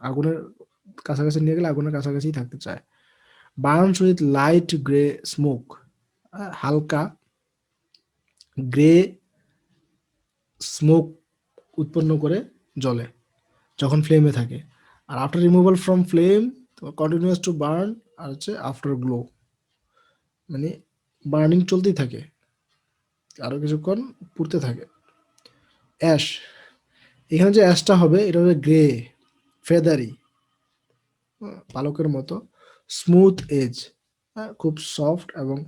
আগুনের কাছাকাছি নিয়ে গেলে আগুনের কাছাকাছি থাকতে চায়। Burns with light grey smoke, হালকা গ্রে স্মোক উৎপন্ন করে জ্বলে যখন ফ্লেমে থাকে। আর after removal from flame continuous to burn, আর হচ্ছে আফটার গ্লো, মানে বার্নিং চলতেই থাকে, আরো কিছুক্ষণ পুড়তে থাকে। অ্যাশ, এখানে যে অ্যাশটা হবে এটা হবে গ্রে, ফেদারি, পালকের মতো, স্মুথ এজ, খুব সফট এবং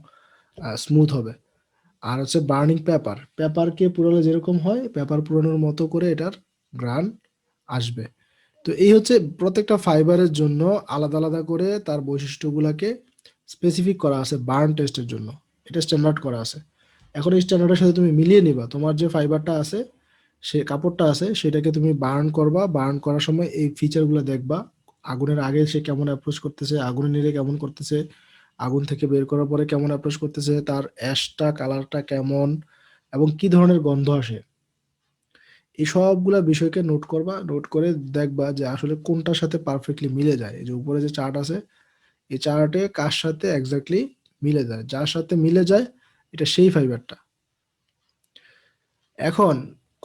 স্মুথ হবে। আর হচ্ছে বার্নিং পেপার, পেপারকে পুরালে যেরকম হয় পেপার পুরানোর মতো করে এটার গ্রান আসবে। তো এই হচ্ছে প্রত্যেকটা ফাইবারের জন্য আলাদা আলাদা করে তার বৈশিষ্ট্যগুলোকে স্পেসিফিক করা আছে বার্ন টেস্টের জন্য, এটা স্ট্যান্ডার্ড করা আছে। এখন এই স্ট্যান্ডার্ডের সাথে তুমি মিলিয়ে নিবা, তোমার যে ফাইবারটা আছে সে কাপড়টা আছে সেটাকে তুমি বার্ন করবা, বার্ন করার সময় এই ফিচারগুলো দেখবা। আগুনের আগে সে কেমন অ্যাপ্রোচ করতেছে, আগুনে নিয়ে কেমন করতেছে, আগুন থেকে বের করার পরে কেমন অ্যাপ্রোচ করতেছে, তার অ্যাশটা কালারটা কেমন এবং কি ধরনের গন্ধ আসে, এই সবগুলা বিষয়কে নোট করবা। নোট করে দেখবা যে আসলে কোনটার সাথে পারফেক্টলি মিলে যায়। এই যে উপরে যে চার্ট আছে, এই চার্টে কার সাথে এক্স্যাক্টলি মিলে যায়, যার সাথে মিলে যায় এটা সেই ফাইবারটা। এখন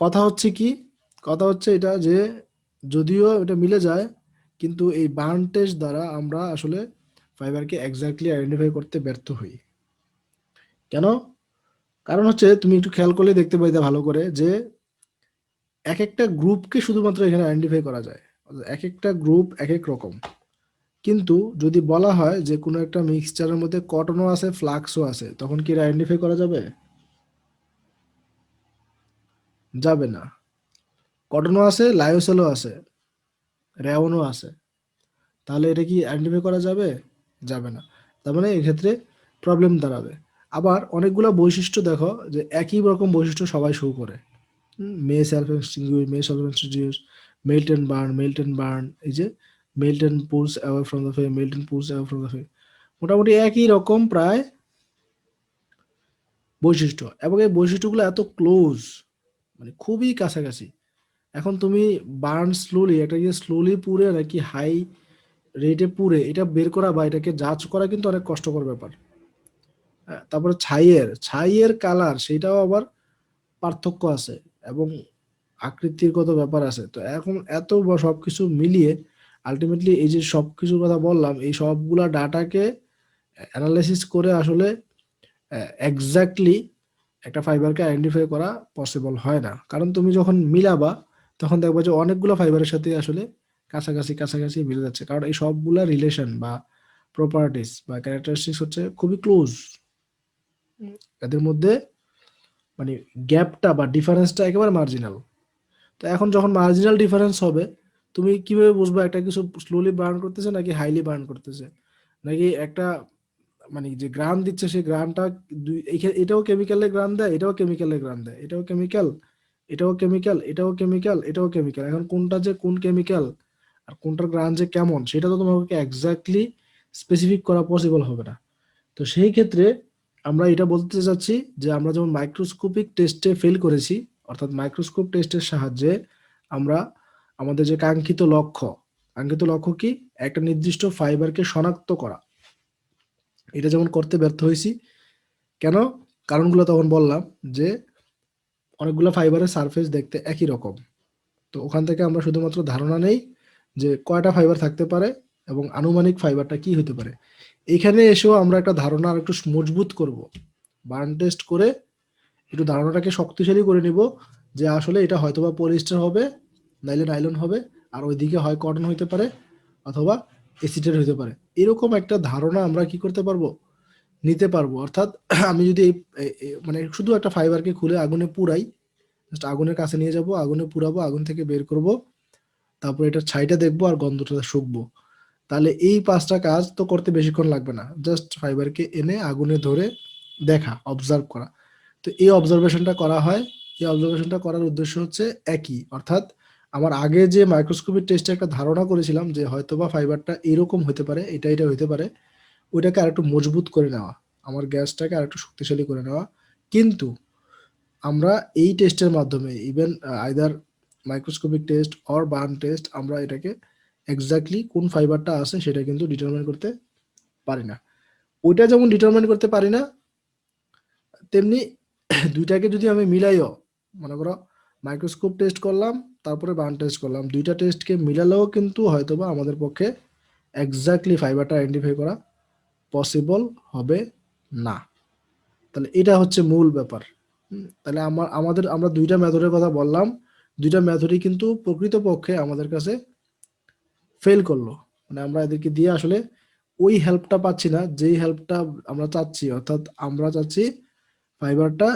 কথা হচ্ছে কি, কথা হচ্ছে এটা যে যদিও এটা মিলে যায়, কিন্তু এই বার্ন টেস্ট দ্বারা আমরা আসলে ফাইবারকে এক্স্যাক্টলি আইডেন্টিফাই করতে ব্যর্থ হই। কেন? কারণ হচ্ছে তুমি একটু খেয়াল করলে দেখতে পাইতে ভালো করে যে এক একটা গ্রুপকে শুধুমাত্র এখানে আইডেন্টিফাই করা যায়, এক একটা গ্রুপ এক এক রকম। কিন্তু যদি বলা হয় যে কোনো একটা মিক্সচারের মধ্যে কটনও আছে ফ্লাক্সও আছে, তখন কি এটা আইডেন্টিফাই করা যাবে? যাবে না। কটনও আছে, লায়োসেলও আছে, রেওনও আছে, তাহলে এটা কি আইডেন্টিফাই করা যাবে? যাবে না। তার মানে এক্ষেত্রে প্রবলেম দাঁড়াবে। আবার অনেকগুলো বৈশিষ্ট্য দেখো যে একই রকম বৈশিষ্ট্য সবাই শো করে, may self extinguish, may self extinguish, melt and burn, melt and burn, এই যে melt and pulls away from the flame, melt and pulls away from the flame, মোটামুটি একই রকম প্রায় বৈশিষ্ট্য, এবং এই বৈশিষ্ট্যগুলো এত ক্লোজ, মানে খুবই কাছাকাছি। এখন তুমি বার্ন স্লোলি, এটাকে স্লোলি পুড়ে নাকি হাই রেটে পুড়ে এটা বের করা বা এটাকে জাজ করা কিন্তু অনেক কষ্টকর ব্যাপার। তারপরে ছাইয়ের কালার সেটাও আবার পার্থক্য আছে, এবং আকৃতিগত ব্যাপার আছে। তো এখন এত সবকিছু মিলিয়ে আলটিমেটলি এই যে সবকিছুর কথা বললাম, এই সবগুলা ডাটাকে অ্যানালাইসিস করে আসলে এক্স্যাক্টলি একটা ফাইবারকে আইডেন্টিফাই করা পসিবল হয় না। কারণ তুমি যখন মিলাবা তখন দেখবা যে অনেকগুলো ফাইবারের সাথে আসলে কাছাকাছি কাছাকাছি মিলে যাচ্ছে, কারণ এই সবগুলা রিলেশন বা প্রপার্টিস বা ক্যারেক্টারিস্টিক্স হচ্ছে খুবই ক্লোজ। এদের মধ্যে মানে গ্যাপটা বা ডিফারেন্সটা একেবারে মার্জিনাল। তো এখন যখন মার্জিনাল ডিফারেন্স হবে, তুমি কিভাবে বুঝবে একটা কিছু স্লোলি বার্ন করতেছে নাকি হাইলি বার্ন করতেছে, নাকি একটা মানে যে গ্রান দিচ্ছে সেই গ্রানটা এটাও কেমিক্যালের গ্রান দেয়, এটাও কেমিক্যালের গ্রান দেয়, এটাও কেমিক্যাল, এটাও কেমিক্যাল, এটাও কেমিক্যাল, এটাও কেমিক্যাল। এখন কোনটা যে কোন কেমিক্যাল আর কোনটার গ্রান যে কেমন সেটা তো তোমাকে এক্স্যাক্টলি স্পেসিফিক করা পসিবল হবে না। তো সেই ক্ষেত্রে আমরা এটা বলতে চাচ্ছি যে আমরা যেমন মাইক্রোস্কোপিক টেস্টে ফেল করেছি, অর্থাৎ মাইক্রোস্কোপ টেস্টের সাহায্যে আমরা আমাদের যে কাঙ্ক্ষিত লক্ষ্য কি, একটা নির্দিষ্ট ফাইবারকে শনাক্ত করা, এটা যেমন করতে ব্যর্থ হয়েছি। কেন? কারণগুলো তখন বললাম যে অনেকগুলো ফাইবারের সারফেস দেখতে একই রকম। তো ওখান থেকে আমরা শুধুমাত্র ধারণা নেই যে কয়টা ফাইবার থাকতে পারে এবং আনুমানিক ফাইবারটা কি হতে পারে। এখানে এসেও আমরা একটা ধারণা আর একটু মজবুত করব, বার্ন টেস্ট করে একটু ধারণাটাকে শক্তিশালী করে নিব যে আসলে এটা হয়তোবা পলিস্টার হবে, নাইলে নাইলন হবে, আর ওইদিকে হয় কটন হইতে পারে অথবা এসিটেট হইতে পারে। এরকম একটা ধারণা আমরা কি করতে পারবো, নিতে পারবো। অর্থাৎ আমি যদি মানে শুধু একটা ফাইবারকে খুলে আগুনে পুড়াই, জাস্ট আগুনের কাছে নিয়ে যাব, আগুনে পুড়াবো, আগুন থেকে বের করব, তারপর এটার ছাইটা দেখবো আর গন্ধটা শুকবো, তাহলে এই 5টা কাজ তো করতে বেশিক্ষণ লাগবে না। জাস্ট ফাইবারকে এনে আগুনে ধরে দেখা, অবজার্ভ করা। তো এই অবজারভেশনটা করা হয়, এই অবজারভেশনটা করার উদ্দেশ্য হচ্ছে একই, অর্থাৎ আমার আগে যে মাইক্রোস্কোপিক টেস্টে একটা ধারণা করেছিলাম যে হয়তোবা ফাইবারটা এরকম হতে পারে, এটা হতে পারে, ওইটাকে আরেকটু মজবুত করে নেওয়া, আমার গ্যাসটাকে আরেকটু শক্তিশালী করে নেওয়া। কিন্তু আমরা এই টেস্টের মাধ্যমে even either microscopic test or burn test আমরা এটাকে এক্স্যাক্টলি কোন ফাইবারটা আছে সেটা কিন্তু ডিটারমাইন করতে পারি না। ওইটা যেমন ডিটারমাইন করতে পারি না, তেমনি দুইটাকে যদি আমি মিলাইও, মনে করো মাইক্রোস্কোপ টেস্ট করলাম তারপরে বার্ন টেস্ট করলাম, দুইটা টেস্টকে মিলালেও কিন্তু হয়তোবা আমাদের পক্ষে এক্স্যাক্টলি ফাইবারটা আইডেন্টিফাই করা পসিবল হবে না। তাহলে এটা হচ্ছে মূল ব্যাপার। তাহলে আমরা দুইটা মেথডের কথা বললাম, দুইটা মেথডই কিন্তু প্রকৃতপক্ষে আমাদের কাছে ফেল করলো। মানে আমরা এদেরকে দিয়ে আসলে ওই হেল্পটা পাচ্ছি না যেই হেল্পটা আমরা চাচ্ছি, অর্থাৎ আমরা চাচ্ছি ফাইবারটা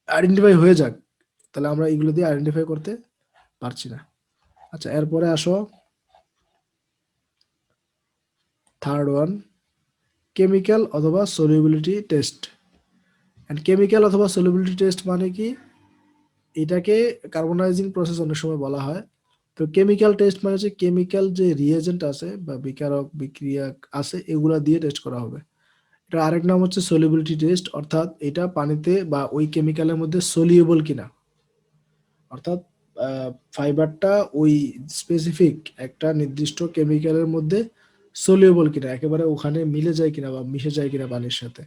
আইডেন্টিফাই হয়ে যাক, তাহলে আমরা এগুলো দিয়ে আইডেন্টিফাই করতে পারছি না। আচ্ছা, এরপরে আসো থার্ড ওয়ান, কেমিক্যাল অথবা সলিউবিলিটি টেস্ট। অ্যান্ড কেমিক্যাল অথবা সলিউবিলিটি টেস্ট মানে কি, এটাকে কার্বনাইজিং প্রসেস অনেক সময় বলা হয়। তো কেমিক্যাল টেস্ট মানে হচ্ছে কেমিক্যাল যে রিয়েজেন্ট আছে বা বিকারক বিক্রিয়া আছে এগুলা দিয়ে টেস্ট করা হবে। এটা আরেক নাম হচ্ছে সলিউবিলিটি টেস্ট, অর্থাৎ এটা পানিতে বা ওই কেমিক্যালের মধ্যে সলিউবল কিনা, অর্থাৎ ফাইবারটা ওই স্পেসিফিক একটা নির্দিষ্ট কেমিক্যালের মধ্যে সলিউবল কিনা, একেবারে ওখানে মিলে যায় কিনা বা মিশে যায় কিনা পানির সাথে।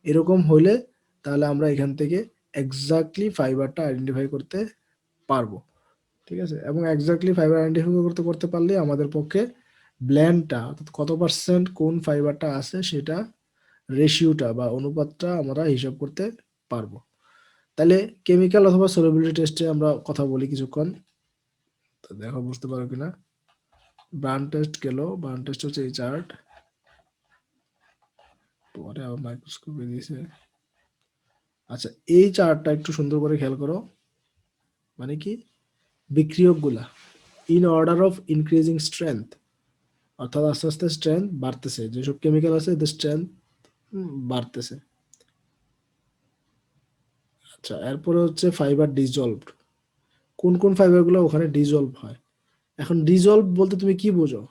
এরকম হইলে তাহলে আমরা এখান থেকে এক্স্যাক্টলি ফাইবারটা আইডেন্টিফাই করতে পারবো। ঠিক আছে, এবং এক্স্যাক্টলি ফাইবার আইডেন্টিফাই করতে করতে পারলে আমাদের পক্ষে ব্ল্যান্ডটা, অর্থাৎ কত পার্সেন্ট কোন ফাইবারটা আছে সেটা রেশিওটা বা অনুপাতটা আমরা হিসাব করতে পারবো। তাহলে কেমিক্যাল অথবা সলিউবিলিটি টেস্টে আমরা কথা বলি কিছুক্ষণ, তো দেখো বুঝতে পারো কিনা। বার্ন টেস্ট গেল, বার্ন টেস্ট হচ্ছে এই চার্ট, পরে আবার মাইক্রোস্কোপে দিয়েছে। আচ্ছা, এই চার্টটা একটু সুন্দর করে খেয়াল করো, মানে কি বিক্রিয়কগুলা in order of increasing strength, অর্থাৎ আস্তে আস্তে স্ট্রেংথ বাড়তেছে, যেসব কেমিক্যাল আছে এদের স্ট্রেংথ বাড়তেছে। আচ্ছা, এরপরে হচ্ছে ফাইবার ডিজলভড, কোন কোন ফাইবারগুলো ওখানে ডিজলভ হয়। এখন ডিজলভ বলতে তুমি কি বোঝো?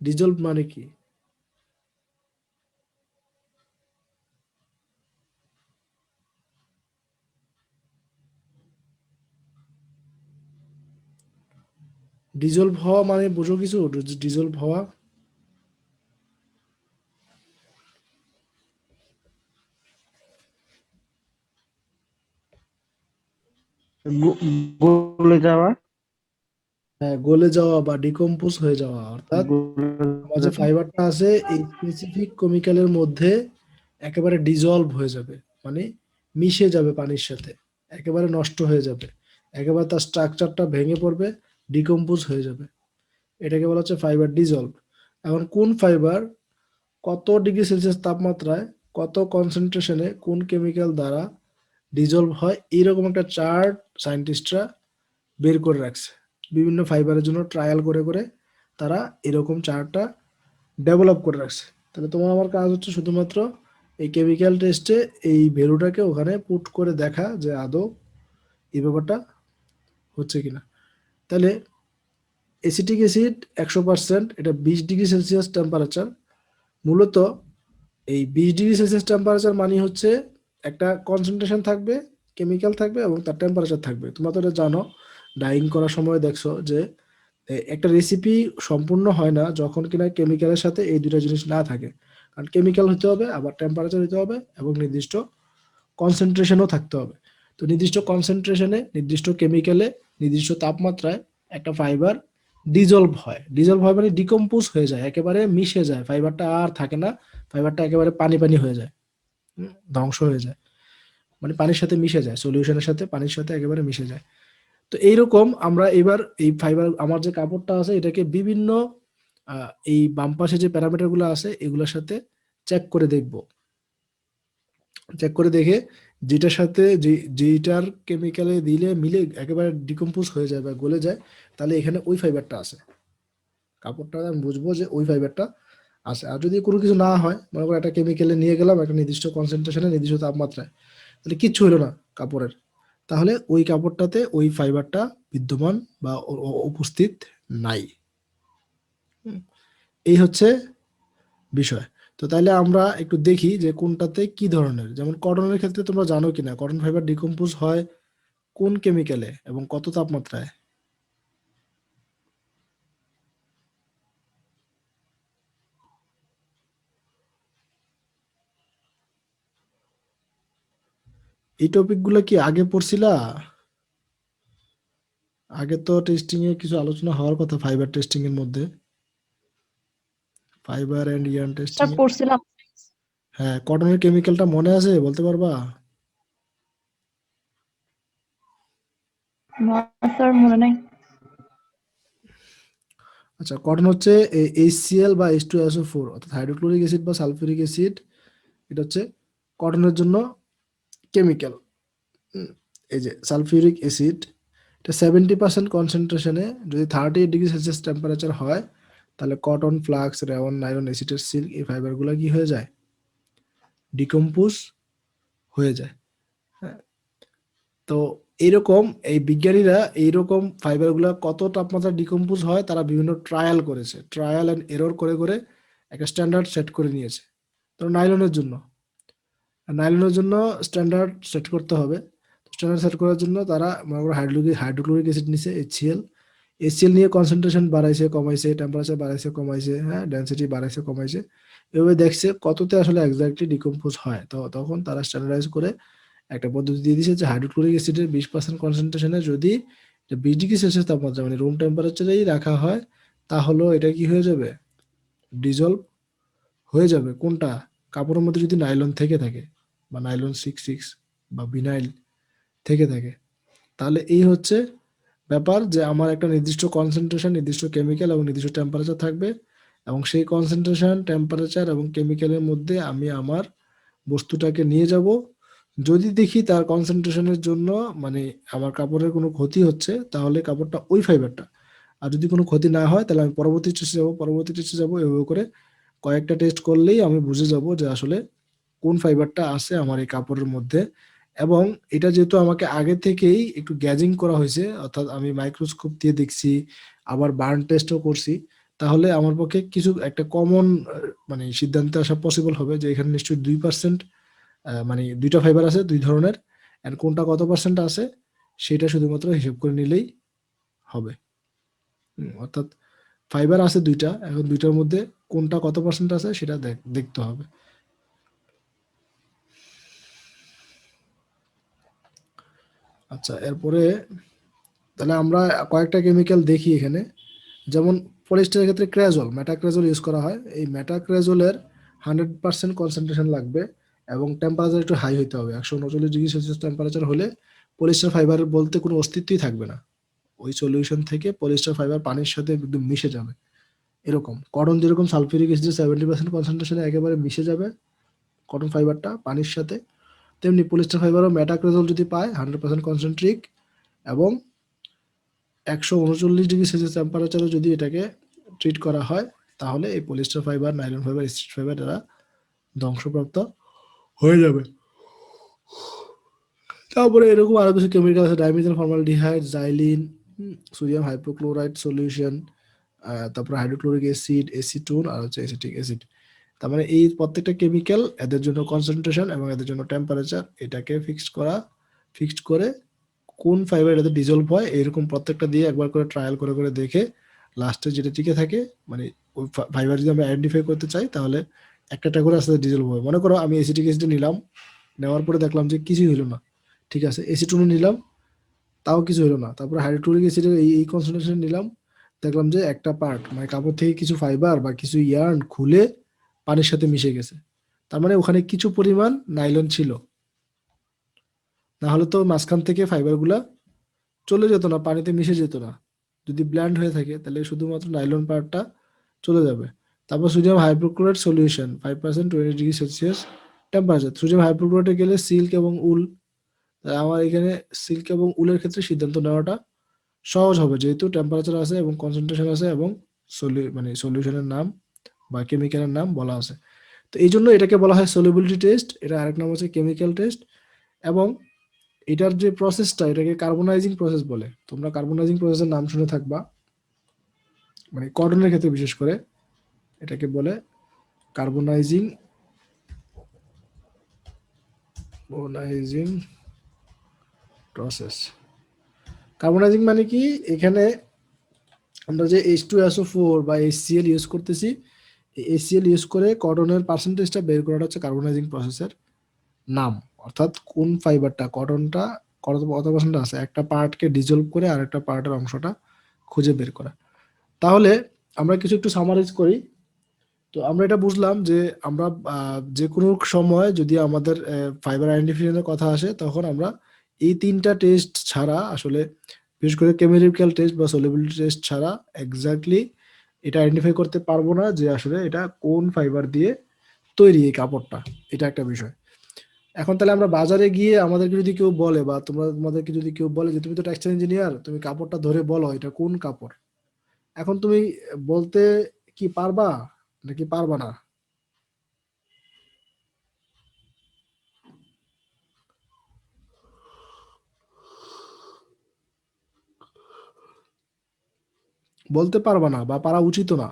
ডিজলভ মানে কি? ডিজলভ হওয়া মানে বুঝো কিছু? ডিজলভ হওয়া গু- গলে যাওয়া। হ্যাঁ, গলে যাওয়া বা ডিকম্পোজ হয়ে যাওয়া, অর্থাৎ গলে আমার যে যাওয়া। ফাইবারটা আছে এই স্পেসিফিক কেমিক্যালের মধ্যে একেবারে ডিজলভ হয়ে যাবে, মানে মিশে যাবে পানির সাথে, একেবারে নষ্ট হয়ে যাবে, একেবারে তার স্ট্রাকচারটা ভেঙে পড়বে, ডিকম্পোজ হয়ে যাবে। এটাকে বলা হচ্ছে ফাইবার ডিজলভ। এখন কোন ফাইবার কত ডিগ্রি সেলসিয়াস তাপমাত্রায় কত কনসেন্ট্রেশনে কোন কেমিক্যাল দ্বারা ডিজলভ হয়, এইরকম একটা চার্ট সায়েন্টিস্টরা বের করে রাখছে। বিভিন্ন ফাইবারের জন্য ট্রায়াল করে করে তারা এরকম চার্টটা ডেভেলপ করে রাখছে। তাহলে তোমার আমার কাজ হচ্ছে শুধুমাত্র এই কেমিক্যাল টেস্টে এই ভ্যালুটাকে ওখানে পুট করে দেখা যে আদৌ এই ব্যাপারটা হচ্ছে কিনা। তাহলে এসিটিক অ্যাসিড 100%, এটা 20 ডিগ্রি সেলসিয়াস টেম্পারেচার। মূলত এই 20 ডিগ্রি সেলসিয়াস টেম্পারেচার মানে হচ্ছে একটা কনসেন্ট্রেশন থাকবে, কেমিক্যাল থাকবে এবং তার টেম্পারেচার থাকবে। তোমরা তো এটা জানো, ডাইং করার সময় দেখছো যে একটা রেসিপি সম্পূর্ণ হয় না যখন কিনা কেমিক্যালের সাথে এই দুটা জিনিস না থাকে। কারণ কেমিক্যাল হতে হবে, আবার টেম্পারেচার হতে হবে, এবং নির্দিষ্ট কনসেন্ট্রেশনও থাকতে হবে। তো নির্দিষ্ট কনসেন্ট্রেশনে, নির্দিষ্ট কেমিক্যালে, নির্দিষ্ট তাপমাত্রায় একটা ফাইবার ডিজলভ হয়। ডিজলভ হয় মানে ডিকম্পোজ হয়ে যায়, একেবারে মিশে যায়, ফাইবারটা আর থাকে না, ফাইবারটা একেবারে পানি পানি হয়ে যায়, ধ্বংস হয়ে যায়, মানে পানির সাথে মিশে যায়, সলিউশনের সাথে পানির সাথে একেবারে মিশে যায়। তো এইরকম আমরা এবার এই ফাইবার, আমার যে কাপড়টা আছে এটাকে বিভিন্ন এই বাম পাশে যে প্যারামিটার গুলো আছে এগুলোর সাথে চেক করে দেখব। চেক করে দেখে যেটার সাথে যেটার কেমিক্যালে দিলে মিলে একেবারে ডিকম্পোজ হয়ে যায় বা গলে যায়, তাহলে এখানে ওই ফাইবারটা আছে, কাপড়টা আমি বুঝবো যে ওই ফাইবারটা আছে। আর যদি কোনো কিছু না হয়, মনে করো একটা কেমিক্যালে নিয়ে গেলাম একটা নির্দিষ্ট কনসেন্ট্রেশনে, নির্দিষ্ট তাপমাত্রায়, তাহলে কিচ্ছু হলো না কাপড়ের, তাহলে ওই কাপড়টাতে ওই ফাইবারটা বিদ্যমান বা উপস্থিত নাই। হুম, এই হচ্ছে বিষয়। তো তাহলে আমরা একটু দেখি যে কোনটাতে কি ধরনের, যেমন কটনের ক্ষেত্রে তোমরা জানো কিনা কটন ফাইবার ডিকম্পোজ হয় কোন কেমিক্যালে এবং কত তাপমাত্রায়? এই টপিকগুলো কি আগে পড়ছিলা? আগে তো টেস্টিং এ কিছু আলোচনা হওয়ার কথা ফাইবার টেস্টিং এর মধ্যে, fibre and yarn testing sir এ। পড়ছিলাম। হ্যাঁ, কটনের কেমিক্যালটা মনে আছে, বলতে পারবা? না স্যার, মনে নাই। আচ্ছা, কটন হচ্ছে HCl বা H2SO4, অর্থাৎ হাইড্রোক্লোরিক অ্যাসিড বা সালফিউরিক অ্যাসিড। এটা হচ্ছে কটনের জন্য কেমিক্যাল। এই যে সালফিউরিক অ্যাসিড, এটা 70% কনসেন্ট্রেশনে যদি 38 ডিগ্রি সেলসিয়াস টেম্পারেচার হয়, তাহলে cotton, flax, rayon, nylon, acetate silk এই ফাইবারগুলো কি হয়ে যায়? ডিকম্পোজ হয়ে যায়। হ্যাঁ, তো এইরকম এই বিজ্ঞানীরা এইরকম ফাইবারগুলো কত তাপমাত্রা ডিকম্পোজ হয় তারা বিভিন্ন ট্রায়াল করেছে, ট্রায়াল অ্যান্ড এরর করে করে একটা স্ট্যান্ডার্ড সেট করে নিয়েছে। তো নাইলনের জন্য স্ট্যান্ডার্ড সেট করতে হবে। স্ট্যান্ডার্ড সেট করার জন্য তারা মনে করো হাইড্রোক্লোরিক অ্যাসিড নিছে HCl নিয়ে কনসেন্ট্রেশন বাড়াইছে কমাইছে, টেম্পারেচার বাড়াইছে কমাইছে, হ্যাঁ, ডেন্সিটি বাড়াইছে কমাইছে, এভাবে দেখছে কততে আসলে এক্স্যাক্টলি ডিকম্পোজ হয়। তো তখন তারা স্ট্যান্ডার্ডাইজ করে একটা পদ্ধতি দিয়ে দিয়েছে যে হাইড্রোক্লোরিক অ্যাসিডের 20% কনসেন্ট্রেশনে যদি 20 ডিগ্রি সেলসিয়াস তাপমাত্রা মানে রুম টেম্পারেচারেই রাখা হয়, তাহলে এটা কি হয়ে যাবে? ডিজলভ হয়ে যাবে। কোনটা? কাপড়ের মধ্যে যদি নাইলন থেকে থাকে বা নাইলন 66 বা ভিনাইল থেকে থাকে, তাহলে এই হচ্ছে ব্যাপার যে আমার একটা নির্দিষ্ট কনসেন্ট্রেশন, নির্দিষ্ট কেমিক্যাল এবং নির্দিষ্ট টেম্পারেচার থাকবে, এবং সেই কনসেন্ট্রেশন, টেম্পারেচার এবং কেমিক্যালের মধ্যে আমি আমার বস্তুটাকে নিয়ে যাব। যদি দেখি তার কনসেন্ট্রেশনের জন্য মানে আমার কাপড়ের কোনো ক্ষতি হচ্ছে, তাহলে কাপড়টা ওই ফাইবারটা। আর যদি কোনো ক্ষতি না হয় তাহলে আমি পরবর্তী টেস্টে যাবো এভাবে করে কয়েকটা টেস্ট করলেই আমি বুঝে যাব যে আসলে কোন ফাইবারটা আছে আমার এই কাপড়ের মধ্যে। এবং এটা যেহেতু আমাকে আগে থেকেই একটু গ্যাজিং করা হয়েছে, অর্থাৎ আমি মাইক্রোস্কোপ দিয়ে দেখছি, আবার বার্ন টেস্টও করছি, তাহলে আমার পক্ষে কিছু একটা কমন মানে সিদ্ধান্তে আসা পসিবল হবে যে এখানে নিশ্চয়ই 2%, মানে দুইটা ফাইবার আছে দুই ধরনের, এন্ড কোনটা কত পার্সেন্ট আছে সেটা শুধুমাত্র হিসাব করে নিলেই হবে। অর্থাৎ ফাইবার আছে দুইটা, এখন দুইটার মধ্যে কোনটা কত পার্সেন্ট আছে সেটা দেখতে হবে। আচ্ছা, এরপরে তাহলে আমরা কয়েকটা কেমিক্যাল দেখি এখানে, যেমন পলিস্টারের ক্ষেত্রে ক্রাজল, মেটাক্রাজল ইউজ করা হয়। এই মেটাক্রাজলের 100% কনসেন্ট্রেশন লাগবে এবং টেম্পারেচার একটু হাই হতে হবে। 139°C টেম্পারেচার হলে পলিস্টার ফাইবার বলতে কোনো অস্তিত্বই থাকবে না। ওই সলিউশন থেকে পলিস্টার ফাইবার পানির সাথে একদম মিশে যাবে। এরকম কটন যেরকম সালফিউরিক অ্যাসিড 70% কনসেন্ট্রেশনে একেবারে মিশে যাবে কটন ফাইবারটা পানির সাথে, তেমনি পলিস্টার ফাইবারও মেটাক্রাজল যদি পায় 100% কনসেন্ট্রিক এবং 139°C টেম্পারেচারে যদি এটাকে ট্রিট করা হয়, তাহলে এই polyester fibre, nylon fibre, street fibre এরা ধ্বংসপ্রাপ্ত হয়ে যাবে। তারপরে এরকম আরো কিছু কেমিক্যাল আছে, dimethyl formaldehyde, xylene, sodium hypochloride solution, তারপরে হাইড্রোক্লোরিক অ্যাসিড, এসিটোন, আর হচ্ছে অ্যাসিটিক অ্যাসিড। তার মানে এই প্রত্যেকটা কেমিক্যাল এদের জন্য কনসেন্ট্রেশন এবং এদের জন্য টেম্পারেচার এটাকে ফিক্সড করে কোন ফাইবার এটাতে ডিজলভ হয় এরকম প্রত্যেকটা দিয়ে একবার করে ট্রায়াল করে করে দেখে লাস্টে যেটা টিকে থাকে, মানে ওই ফাইবার যদি আমরা আইডেন্টিফাই করতে চাই তাহলে একটা করে আস্তে ডিজলভ হবে। মনে করো আমি অ্যাসিটিক অ্যাসিড নিলাম, নেওয়ার পরে দেখলাম যে কিছুই হলো না, ঠিক আছে, এসিটোন নিলাম, তাও কিছু হলো না, তারপরে হাইড্রোক্লোরিক অ্যাসিডের এই কনসেন্ট্রেশন নিলাম, দেখলাম যে একটা পার্ট মানে কাপড় থেকে কিছু ফাইবার বা কিছু ইয়ার্ন খুলে পানির সাথে মিশে গেছে। তার মানে ওখানে কিছু পরিমাণ নাইলন ছিল, না হলে তো মাঝখান থেকে ফাইবারগুলা চলে যেত না, পানিতে মিশে যেত না। যদি ব্ল্যান্ড হয়ে থাকে তাহলে শুধুমাত্র নাইলন পার্টটা চলে যাবে। তারপর sodium hypochloride solution 5% 20°C temperature. সোডিয়াম হাইপোক্লোরাইডে গেলে সিল্ক এবং উল, তাই আমার এখানে সিল্ক এবং উলের ক্ষেত্রে সিদ্ধান্ত নেওয়াটা সহজ হবে যেহেতু টেম্পারেচার আছে এবং কনসেন্ট্রেশন আছে এবং মানে সলিউশনের নাম বা কেমিক্যালের নাম বলা আছে। তো এই জন্য এটাকে বলা হয় সলিবিলিটি টেস্ট, এটা আরেক নাম হচ্ছে কেমিক্যাল টেস্ট। এবং এটার যে প্রসেসটা এটাকে কার্বনাইজিং প্রসেস বলে। তোমরা কার্বনাইজিং প্রসেসের নাম শুনে থাকবা, মানে কটনের ক্ষেত্রে বিশেষ করে এটাকে বলে কার্বনাইজিং প্রসেস। কার্বনাইজিং মানে কি, এখানে আমরা যে H2SO4 বা HCl ইউজ করতেছি, এই HCl ইউজ করে কটনের পার্সেন্টেজটা বের করাটা হচ্ছে কার্বনাইজিং প্রসেসের নাম। অর্থাৎ কোন ফাইবারটা, কটনটা কত পার্সেন্ট আছে, একটা পার্টকে ডিজলভ করে আরেকটা পার্টের অংশটা খুঁজে বের করা। তাহলে আমরা কিছু একটু সামারাইজ করি। তো আমরা এটা বুঝলাম যে আমরা যে কোনো সময় যদি আমাদের ফাইবার আইডেন্টিফিকেশনের কথা আসে তখন আমরা এই তিনটা টেস্ট ছাড়া আসলে, বিশেষ করে কেমিক্যাল টেস্ট বা সলিবিলিটি টেস্ট ছাড়া এক্স্যাক্টলি এটা আইডেন্টিফাই করতে পারবো না যে আসলে এটা কোন ফাইবার দিয়ে তৈরি এই কাপড়টা। এটা একটা বিষয়। এখন তাহলে আমরা বাজারে গিয়ে আমাদেরকে যদি কেউ বলে বা তোমাদেরকে যদি কেউ বলে যে তুমি তো টেক্সটাইল ইঞ্জিনিয়ার, তুমি কাপড়টা ধরে বলো এটা কোন কাপড়, এখন তুমি বলতে কি পারবা নাকি পারবা না? বলতে পারবা না বা পারা উচিত না।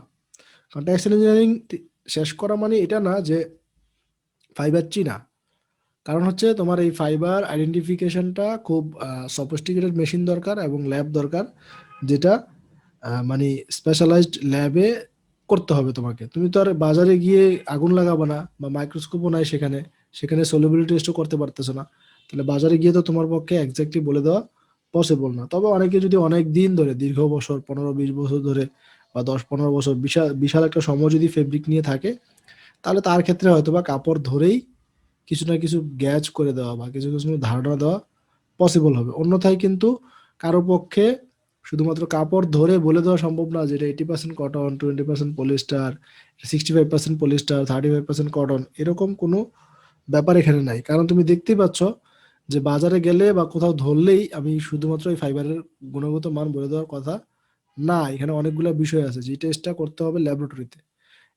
কারণ টেক্সটাইল ইঞ্জিনিয়ারিং শেষ করা মানে এটা না যে ফাইবার চিনা। কারণ হচ্ছে তোমার এই ফাইবার আইডেন্টিফিকেশনটা খুব সফিস্টিকেটেড মেশিন দরকার এবং ল্যাব দরকার, যেটা মানে স্পেশালাইজড ল্যাবে করতে হবে তোমাকে। তুমি তো আর বাজারে গিয়ে আগুন লাগাবে না বা মাইক্রোস্কোপও নাই সেখানে, সেখানে সলিবিলিটি টেস্টও করতে পারতেছো না। তাহলে বাজারে গিয়ে তো তোমার পক্ষে এক্স্যাক্টলি বলে দেওয়া পসিবল না। তবে অনেকে যদি অনেক দিন ধরে, দীর্ঘ বছর 15-20 বছর ধরে বা 10-15 বছর বিশাল বিশাল একটা সময় যদি ফেব্রিক নিয়ে থাকে, তাহলে তার ক্ষেত্রে হয়তো বা কাপড় ধরেই কিছু না কিছু গ্যাজ করে দেওয়া বা কিছু কিছু ধারণা দেওয়া পসিবল হবে। অন্যথায় কিন্তু কারো পক্ষে শুধুমাত্র কাপড় ধরে বলে দেওয়া সম্ভব না যে এটা 80% কটন, 20% পলিস্টার, 65% পলিস্টার, 35% কটন, এরকম কোনো ব্যাপার এখানে নাই। কারণ তুমি দেখতেই পাচ্ছ যে বাজারে গেলে বা কোথাও ধরলেই আমি শুধুমাত্র এই ফাইবারের গুণগত মান বলে দেওয়ার কথা না, এখানে অনেকগুলো বিষয় আছে যে টেস্টটা করতে হবে ল্যাবরেটরিতে।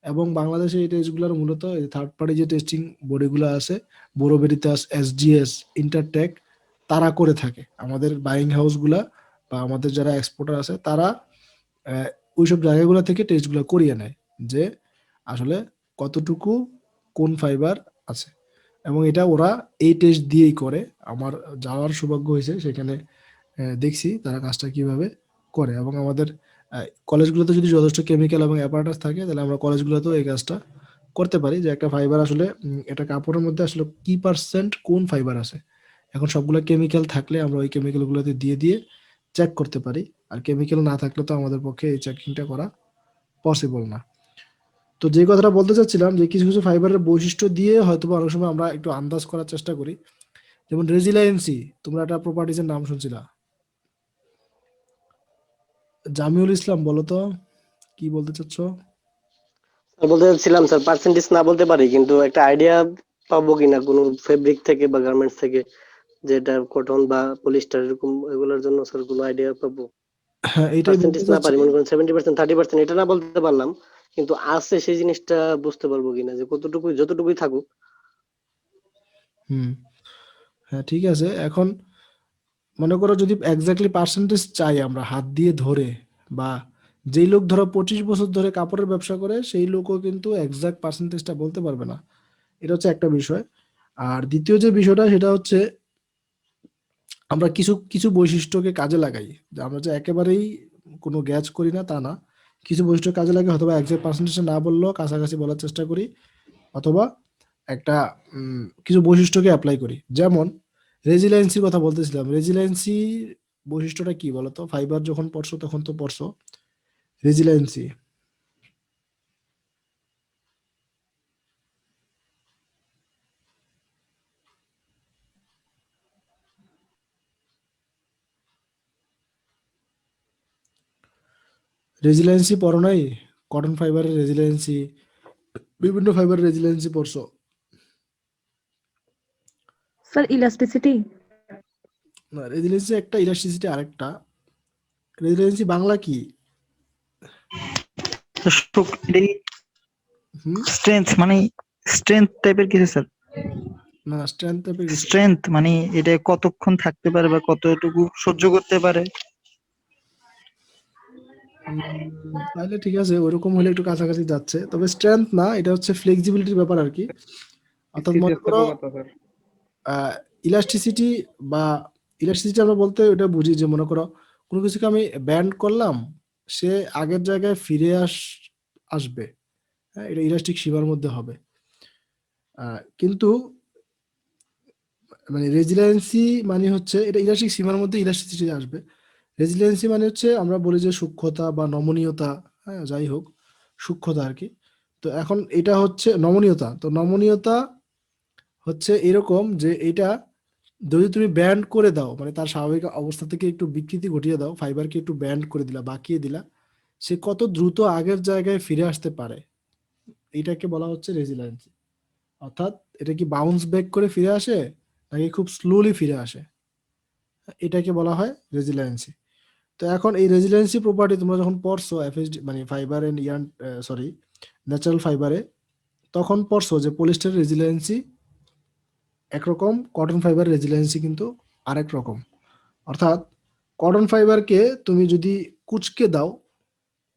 এবং বাংলাদেশে এই টেস্টগুলোর মূলত থার্ড পার্টি যে টেস্টিং বডিগুলো আছে, ব্যুরো ভেরিতাস, এসজিএস, ইন্টারটেক, তারা করে থাকে। আমাদের বাইং হাউসগুলা বা আমাদের যারা এক্সপোর্টার আছে তারা ওইসব জায়গাগুলো থেকে টেস্টগুলো করিয়ে নেয় যে আসলে কতটুকু কোন ফাইবার আছে, এবং এটা ওরা এই টেস্ট দিয়েই করে। আমার যাওয়ার সৌভাগ্য হয়েছে সেখানে, দেখছি তারা কাজটা কিভাবে করে। এবং আমাদের কলেজগুলোতে যদি যথেষ্ট কেমিক্যাল এবং অ্যাপারেটাস থাকে তাহলে আমরা কলেজগুলোতেও এই কাজটা করতে পারি যে একটা ফাইবার আসলে একটা কাপড়ের মধ্যে আসলে কি পার্সেন্ট কোন ফাইবার আছে। এখন সবগুলো কেমিক্যাল থাকলে আমরা ওই কেমিক্যালগুলোতে দিয়ে দিয়ে চেক করতে পারি, আর কেমিক্যাল না থাকলে তো আমাদের পক্ষে এই চেকিংটা করা পসিবল না। তো যে কথাটা বলতে চাচ্ছিলাম যে কিছু কিছু ফাইবারের বৈশিষ্ট্য দিয়ে হয়তো বা অনেক সময় আমরা একটু আন্দাজ করার চেষ্টা করি। যেমন রেজিলায়েন্সি, তোমরা একটা প্রপার্টিজের নাম শুনছিলা, জামিউল ইসলাম, বলো তো কি বলতে চাচ্ছ? স্যার বলতে চাচ্ছিলাম স্যার, পার্সেন্টেজ না বলতে পারি, কিন্তু একটা আইডিয়া পাবো কিনা কোনো ফেব্রিক থেকে বা গার্মেন্টস থেকে, যেটা কটন বা পলিস্টার এরকম এগুলোর জন্য স্যার কোনো আইডিয়া পাবো? হ্যাঁ, এইটাই বলতে পার্সেন্টেজ না চাচ্ছি। পারি, মনে করেন 70%, 30%, এটা না বলতে পারলাম, কিন্তু আছে সেই জিনিসটা বুঝতে পারবো কিনা যে কতটুকু, যতটুকুই থাকুক। হুম, হ্যাঁ ঠিক আছে। এখন মনে করো যদি এক্স্যাক্টলি পার্সেন্টেজ চাই আমরা হাত দিয়ে ধরে, বা যেই লোক ধরো 25 বছর ধরে কাপড়ের ব্যবসা করে সেই লোকও কিন্তু এক্সাক্ট পার্সেন্টেজটা বলতে পারবে না। এটা হচ্ছে একটা বিষয়। আর দ্বিতীয় যে বিষয়টা সেটা হচ্ছে আমরা কিছু কিছু বৈশিষ্ট্যকে কাজে লাগাই, যে আমরা যে একেবারেই কোনো গ্যাচ করি না তা না। কিছু বৈশিষ্ট্য কাজে লাগে, অথবা এক্সাক্ট পার্সেন্টেজ না বললেও কাছাকাছি বলার চেষ্টা করি, অথবা একটা কিছু বৈশিষ্ট্যকে অ্যাপ্লাই করি। যেমন রেজিলিয়েন্সির কথা বলতেছিলাম, রেজিলিয়েন্সি বৈশিষ্ট্যটা কি বলতো? ফাইবার যখন পড়ছো তখন তো পড়ছো রেজিলিয়েন্সি। রেজিলিয়েন্সি পড়ো নাই? কটন ফাইবারের রেজিলিয়েন্সি, বিভিন্ন ফাইবারের রেজিলিয়েন্সি পড়ছো? Sir elasticity. না, রেজিলিয়েন্সি একটা, ইলাস্টিসিটি আরেকটা। রেজিলিয়েন্সি বাংলা কি? হুম। স্ট্রেংথ মানে স্ট্রেংথ টাইপের কিছু স্যার। না, স্ট্রেংথ টাইপের কিছু না। স্ট্রেংথ মানে এটা কতক্ষণ থাকতে পারে বা কতটুকু সহ্য করতে পারে। তাহলে ঠিক আছে, ওইরকম হলে একটু কাছাকাছি যাচ্ছে, তবে স্ট্রেংথ না, এটা হচ্ছে ফ্লেক্সিবিলিটির ব্যাপার আর কি। অর্থাৎ মনে করো ইলাস্টিসিটি বা ইলাস্টিসিটি আমরা বলতে ওটা বুঝি যে মনে করো কোনো কিছুকে আমি ব্যান্ড করলাম, সে আগের জায়গায় ফিরে আসবে। হ্যাঁ, এটা ইলাস্টিক সীমার মধ্যে হবে। কিন্তু মানে রেজিলিয়েন্সি মানে হচ্ছে এটা ইলাস্টিক সীমার মধ্যে ইলাস্টিসিটি আসবে। রেজিলিয়েন্সি মানে হচ্ছে আমরা বলি যে সূক্ষ্মতা বা নমনীয়তা, হ্যাঁ যাই হোক, সূক্ষ্মতা আর কি। তো এখন এটা হচ্ছে নমনীয়তা, তো নমনীয়তা হচ্ছে এরকম যে এটা যদি তুমি ব্যান্ড করে দাও, মানে তার স্বাভাবিক অবস্থা থেকে একটু বিকৃতি ঘটিয়ে দাও, ফাইবারকে একটু ব্যান্ড করে দিলা, বাঁকিয়ে দিলা, সে কত দ্রুত আগের জায়গায় ফিরে আসতে পারে, এইটাকে বলা হচ্ছে রেজিলিয়েন্সি। অর্থাৎ এটা কি বাউন্স ব্যাক করে ফিরে আসে নাকি খুব স্লোলি ফিরে আসে, এটাকে বলা হয় রেজিলিয়েন্সি। তো এখন এই রেজিলিয়েন্সি প্রপার্টি তোমরা যখন পড়ছো এফএসডি মানে fibre and yarn, sorry, natural ফাইবারে, তখন পড়ছো যে পলিস্টার রেজিলিয়েন্সি একরকম, কটন ফাইবার রেজিলিয়েন্সি কিন্তু আরেক রকম। অর্থাৎ কটন ফাইবারকে তুমি যদি কুচকে দাও,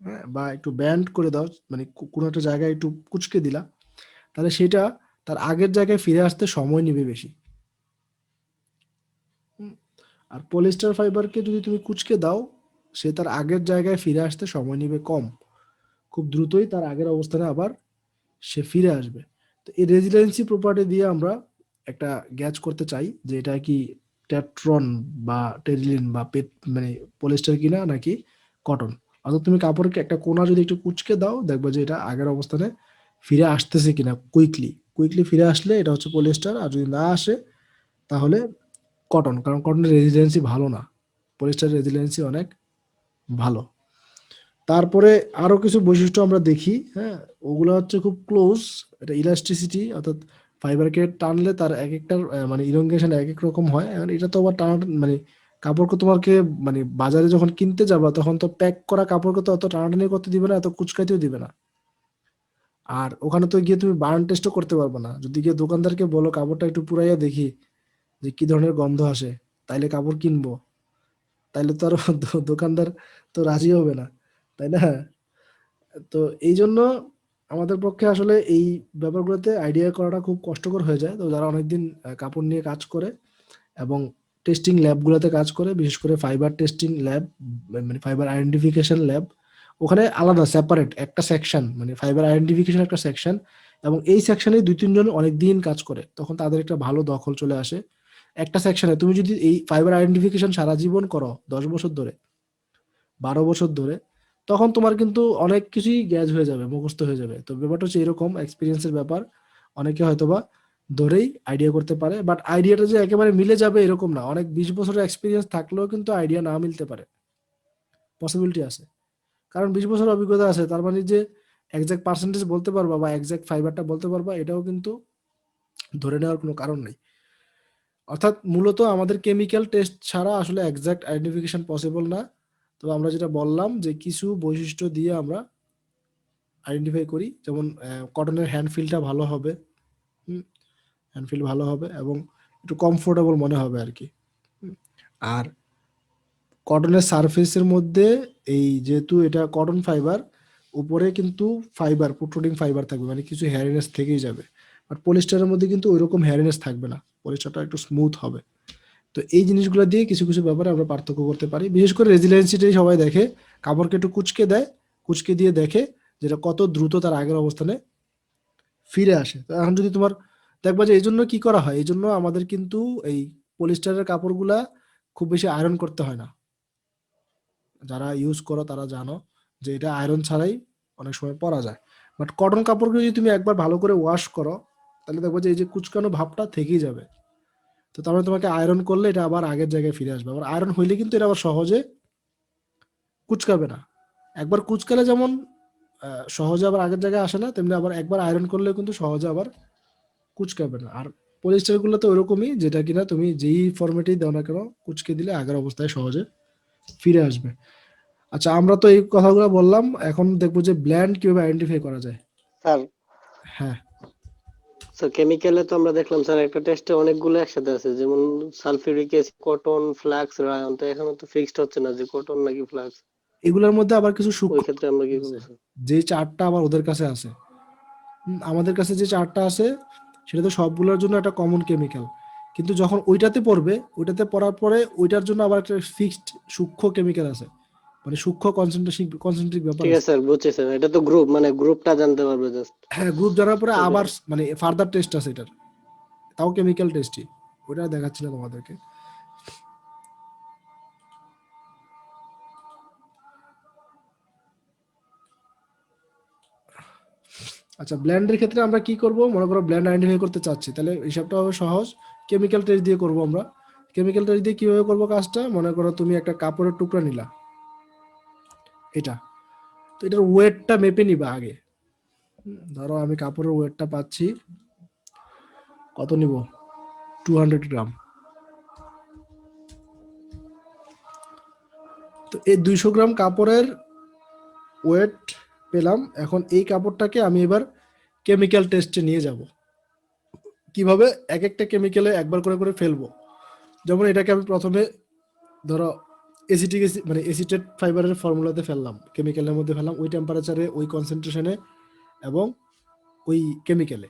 হ্যাঁ, বা একটু ব্যান্ড করে দাও, মানে কোনো একটা জায়গায় একটু কুচকে দিলা, তাহলে সেটা তার আগের জায়গায় ফিরে আসতে সময় নেবে বেশি। হুম। আর পলিস্টার ফাইবারকে যদি তুমি কুচকে দাও, সে তার আগের জায়গায় ফিরে আসতে সময় নেবে কম, খুব দ্রুতই তার আগের অবস্থানে আবার সে ফিরে আসবে। তো এই রেজিলিয়েন্সি প্রপার্টি দিয়ে আমরা একটা গ্যাচ করতে চাই যে এটা কি ট্যাট্রন বা টেরিলিন বা পেট মানে পলিস্টার কিনা নাকি কটন। অর্থাৎ তুমি কাপড়কে একটা কোণা যদি একটু কুচকে দাও, দেখবে যে এটা আগের অবস্থানে ফিরে আসতেছে কিনা কুইকলি। কুইকলি ফিরে আসলে এটা হচ্ছে পলিস্টার, আর যদি না আসে তাহলে কটন, কারণ কটনের রেজিলিয়েন্সি ভালো না, পলিস্টারের রেজিলিয়েন্সি অনেক ভালো। তারপরে আরো কিছু বৈশিষ্ট্য আমরা দেখি, হ্যাঁ, ওগুলো হচ্ছে খুব ক্লোজ। এটা ইলাস্টিসিটি, অর্থাৎ ফাইবারকে টানলে তার এক একটার মানে ইলংগেশন এক এক রকম হয়। এখন এটা তো আবার টানা মানে কাপড়কে তোমাকে মানে বাজারে যখন কিনতে যাবা তখন তো প্যাক করা কাপড়কে তো অত টানাটানি করতে দিবে না, এত কুচকাইতেও দিবে না। আর ওখানে তো গিয়ে তুমি বার্ন টেস্টও করতে পারবে না। যদি গিয়ে দোকানদারকে বলো কাপড়টা একটু পুরাইয়া দেখি যে কি ধরনের গন্ধ আসে, তাইলে কাপড় কিনবো, তাইলে তো আর দোকানদার তো রাজি হবে না, তাই তাই না? তো এই জন্য আমাদের পক্ষে আসলে এই ব্যাপারগুলোতে আইডিয়া করাটা খুব কষ্টকর হয়ে যায়। তো যারা অনেকদিন কাপড় নিয়ে কাজ করে এবং টেস্টিং ল্যাবগুলোতে কাজ করে, বিশেষ করে ফাইবার টেস্টিং ল্যাব, মানে ফাইবার আইডেন্টিফিকেশন ল্যাব, ওখানে আলাদা সেপারেট একটা সেকশন, মানে ফাইবার আইডেন্টিফিকেশন একটা সেকশন, এবং এই সেকশনে 2-3 জন অনেকদিন কাজ করে, তখন তাদের একটা ভালো দখল চলে আসে। একটা সেকশনে তুমি যদি এই ফাইবার আইডেন্টিফিকেশন সারা জীবন করো, 10 বছর ধরে, 12 বছর ধরে, তখন তোমার কিন্তু অনেক কিছুই গ্যাজ হয়ে যাবে, মুখস্থ হয়ে যাবে। তো ব্যাপারটা হচ্ছে এরকম, এক্সপিরিয়েন্সের ব্যাপার। অনেকে হয়তোবা ধরেই আইডিয়া করতে পারে, বাট আইডিয়াটা যে একেবারে মিলে যাবে এরকম না। অনেক 20 বছরের এক্সপিরিয়েন্স থাকলেও কিন্তু আইডিয়া না মিলতে পারে, পসিবিলিটি আছে। কারণ 20 বছর অভিজ্ঞতা আছে, তার মানে যে এক্সাক্ট পার্সেন্টেজ বলতে পারবা বা এক্সাক্ট ফাইবারটা বলতে পারবা, এটাও কিন্তু ধরে নেওয়ার কোনো কারণ নেই। অর্থাৎ মূলত আমাদের কেমিক্যাল টেস্ট ছাড়া আসলে এক্সাক্ট আইডেন্টিফিকেশন পসিবল না। তো আমরা যেটা বললাম যে কিছু বৈশিষ্ট্য দিয়ে আমরা আইডেন্টিফাই করি, যেমন কটনের হ্যান্ড ফিলটা ভালো হবে, হ্যান্ড ফিল ভালো হবে এবং একটু কমফোর্টেবল মনে হবে আর কি। আর কটনের সারফেসের মধ্যে, এই যেহেতু এটা কটন ফাইবার, উপরে কিন্তু ফাইবার, প্রোট্রুডিং ফাইবার থাকবে, মানে কিছু হেয়ারিনেস থেকেই যাবে। বাট পলিস্টারের মধ্যে কিন্তু ওইরকম হেয়ারিনেস থাকবে না, পলিস্টারটা একটু স্মুথ হবে। তো এই জিনিসগুলো দিয়ে কিছু কিছু ব্যাপারে আমরা পার্থক্য করতে পারি। বিশেষ করে রেজিলিয়েন্সিটাই সবাই দেখে, কাপড়কে একটু কুচকে দেয়, কুচকে দিয়ে দেখে যেটা কত দ্রুত তার আগের অবস্থানে ফিরে আসে। তো এখন যদি তোমার দেখবা যে এই জন্য কি করা হয়, এই জন্য আমাদের কিন্তু এই পলিস্টারের কাপড়গুলা খুব বেশি আয়রন করতে হয় না। যারা ইউজ করো তারা জানো যে এটা আয়রন ছাড়াই অনেক সময় পরা যায়। বাট কটন কাপড়কে যদি তুমি একবার ভালো করে ওয়াশ করো, তাহলে দেখবো যে এই যে কুচকানো ভাবটা থেকেই যাবে। তো তারপরে তোমাকে আয়রন করলে এটা আবার আগের জায়গায় ফিরে আসবে। আবার আয়রন হইলে কিন্তু এটা আবার সহজে কুচকাবে না। একবার কুচকালে যেমন সহজে আবার আগের জায়গায় আসে না, তেমনি আবার একবার আয়রন করলে কিন্তু সহজে আবার কুচকাবে না। আর পলিস্টার গুলো তো ওরকমই, যেটা কিনা তুমি যেই ফরম্যাটেই দাও না কেন, কুচকে দিলে আগের অবস্থায় সহজে ফিরে আসবে। আচ্ছা, আমরা তো এই কথাগুলো বললাম, এখন দেখবো যে ব্ল্যান্ড কিভাবে আইডেন্টিফাই করা যায়। স্যার হ্যাঁ, স্যার কেমিক্যালে তো আমরা দেখলাম স্যার একটা টেস্টে অনেকগুলো একসাথে আছে, যেমন sulphuric acid, cotton, flax, rayon. তো এখানে তো ফিক্সড হচ্ছে না যে কটন নাকি ফ্লাক্স। এগুলোর মধ্যে আবার কিছু ওই সূক্ষ্ম ক্ষেত্রে আমরা কি আছে, করবো স্যার? যে চার্টটা আবার ওদের কাছে আছে। আমাদের কাছে যে চার্টটা আছে সেটা তো সবগুলোর জন্য একটা কমন কেমিক্যাল, কিন্তু যখন ওইটাতে পড়বে, ওইটাতে পড়ার পরে ওইটার জন্য আবার একটা ফিক্সড সূক্ষ্ম কেমিক্যাল আছে, মানে সূক্ষ্ম কনসেন্ট্রিক ব্যাপার ঠিক আছে। আছে স্যার, বুঝছি স্যার। এটা তো গ্রুপ, মানে গ্রুপটা জানতে পারবে জাস্ট। হ্যাঁ, গ্রুপ জানার পরে ওকে আবার স্যার। মানে ফার্দার টেস্ট আছে এটার, তাও কেমিক্যাল টেস্টই, ওটা দেখাচ্ছি না তোমাদেরকে। আচ্ছা, ব্ল্যান্ডের ক্ষেত্রে আমরা কি করব, মনে করো ব্ল্যান্ড আইডেন্টিফাই করতে চাচ্ছি, তাহলে হিসাবটা হবে সহজ। কেমিক্যাল টেস্ট দিয়ে করব আমরা। কেমিক্যাল টেস্ট দিয়ে কিভাবে করব কাজটা, মনে করো তুমি একটা কাপড়ের টুকরা নিলা, এটা, তো এটার ওয়েটটা মেপে নিবা আগে। ধরো আমি কাপড়ের ওয়েটটা পাচ্ছি, কত নিব, 200 গ্রাম। তো এই 200 গ্রাম কাপড়ের ওয়েট পেলাম। এখন এই কাপড়টাকে আমি এবার কেমিক্যাল টেস্টে নিয়ে যাব। কিভাবে, এক একটা কেমিক্যালে একবার করে করে ফেলবো। যেমন এটাকে আমি প্রথমে ধরো এসিটিক মানে এসিটেট ফাইবারের ফর্মুলাতে ফেললাম, কেমিক্যালের মধ্যে ফেললাম, ওই টেম্পারেচারে, ওই কনসেন্ট্রেশনে এবং ওই কেমিক্যালে।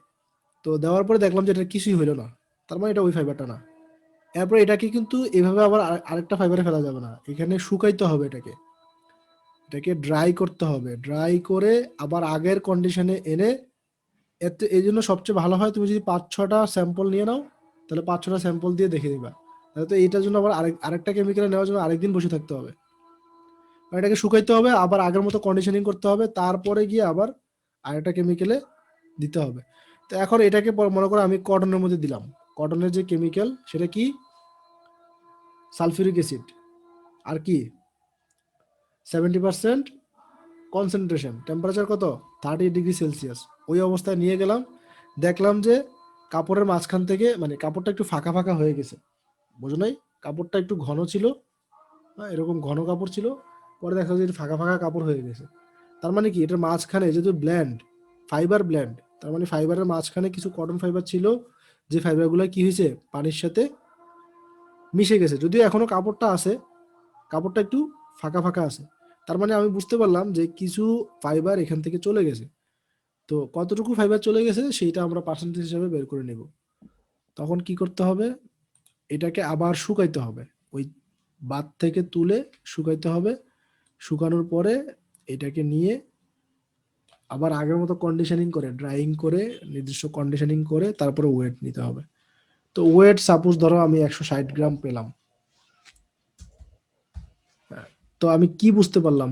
তো দেওয়ার পরে দেখলাম যে এটা কিছুই হইলো না, তার মানে এটা ওই ফাইবারটা না। এরপর এটাকে কিন্তু এভাবে আবার আরেকটা ফাইবারে ফেলা যাবে না, এখানে শুকাইতে হবে এটাকে, এটাকে ড্রাই করতে হবে। ড্রাই করে আবার আগের কন্ডিশনে এনে, এতে এই জন্য সবচেয়ে ভালো হয় তুমি যদি 5-6টা স্যাম্পল নিয়ে নাও, তাহলে 5-6টা স্যাম্পল দিয়ে দেখে দিবা। তাহলে তো এইটার জন্য আবার আরেকটা কেমিক্যাল নেওয়ার জন্য আরেকদিন বসে থাকতে হবে। আর এটাকে শুকাইতে হবে, আবার আগের মতো কন্ডিশনিং করতে হবে, তারপরে গিয়ে আবার আরেকটা কেমিক্যালে দিতে হবে। তো এখন এটাকে মনে করো আমি কটনের মধ্যে দিলাম, কটনের যে কেমিক্যাল সেটা কি, সালফিউরিক অ্যাসিড, আর কি 70% কনসেন্ট্রেশন, টেম্পারেচার কত, 30°C। ওই অবস্থায় নিয়ে গেলাম, দেখলাম যে কাপড়ের মাঝখান থেকে, মানে কাপড়টা একটু ফাঁকা ফাঁকা হয়ে গেছে, বোঝো নাই, কাপড়টা একটু ঘন ছিল, হ্যাঁ এরকম ঘন কাপড় ছিল, পরে দেখা যায় ফাঁকা ফাঁকা কাপড় হয়ে গেছে। তার মানে কি, এটার মাঝখানে যেহেতু ব্ল্যান্ড, ফাইবার ব্ল্যান্ড, তার মানে ফাইবারের মাঝখানে কিছু কটন ফাইবার ছিল, যে ফাইবারগুলো কি হয়েছে, পানির সাথে মিশে গেছে। যদিও এখনো কাপড়টা আছে, কাপড়টা একটু ফাঁকা ফাঁকা আছে, তার মানে আমি বুঝতে পারলাম যে কিছু ফাইবার এখান থেকে চলে গেছে। তো কতটুকু ফাইবার চলে গেছে সেইটা আমরা পার্সেন্টেজ হিসাবে বের করে নেব। তখন কি করতে হবে, এটাকে আবার শুকাইতে হবে, ওই বাদ থেকে তুলে শুকাইতে হবে। শুকানোর পরে এটাকে নিয়ে আবার আগের মতো কন্ডিশনিং করে, ড্রাইং করে, নির্দিষ্ট কন্ডিশনিং করে তারপরে ওয়েট নিতে হবে। তো ওয়েট সাপোজ ধরো আমি 160 গ্রাম পেলাম। তো আমি কি বুঝতে পারলাম,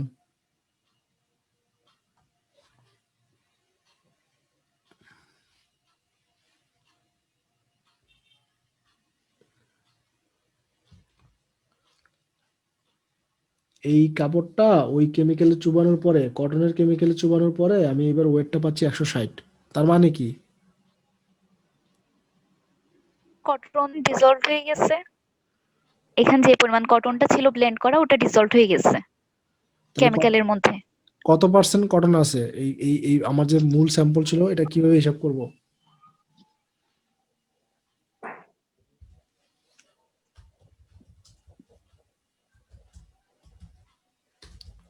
এই কাপড়টা ওই কেমিক্যালে চুবানোর পরে, কটনের কেমিক্যালে চুবানোর পরে আমি এবার ওয়েটটা পাচ্ছি 160। তার মানে কি, কটন ডিসলভ হয়ে গেছে, এখানে যে পরিমাণ কটনটা ছিল ব্লেন্ড করা ওটা ডিসলভ হয়ে গেছে তাহলে কেমিক্যালের মধ্যে। কত পার্সেন্ট কটন আছে এই এই এই আমার যে মূল স্যাম্পল ছিল, এটা কিভাবে হিসাব করব?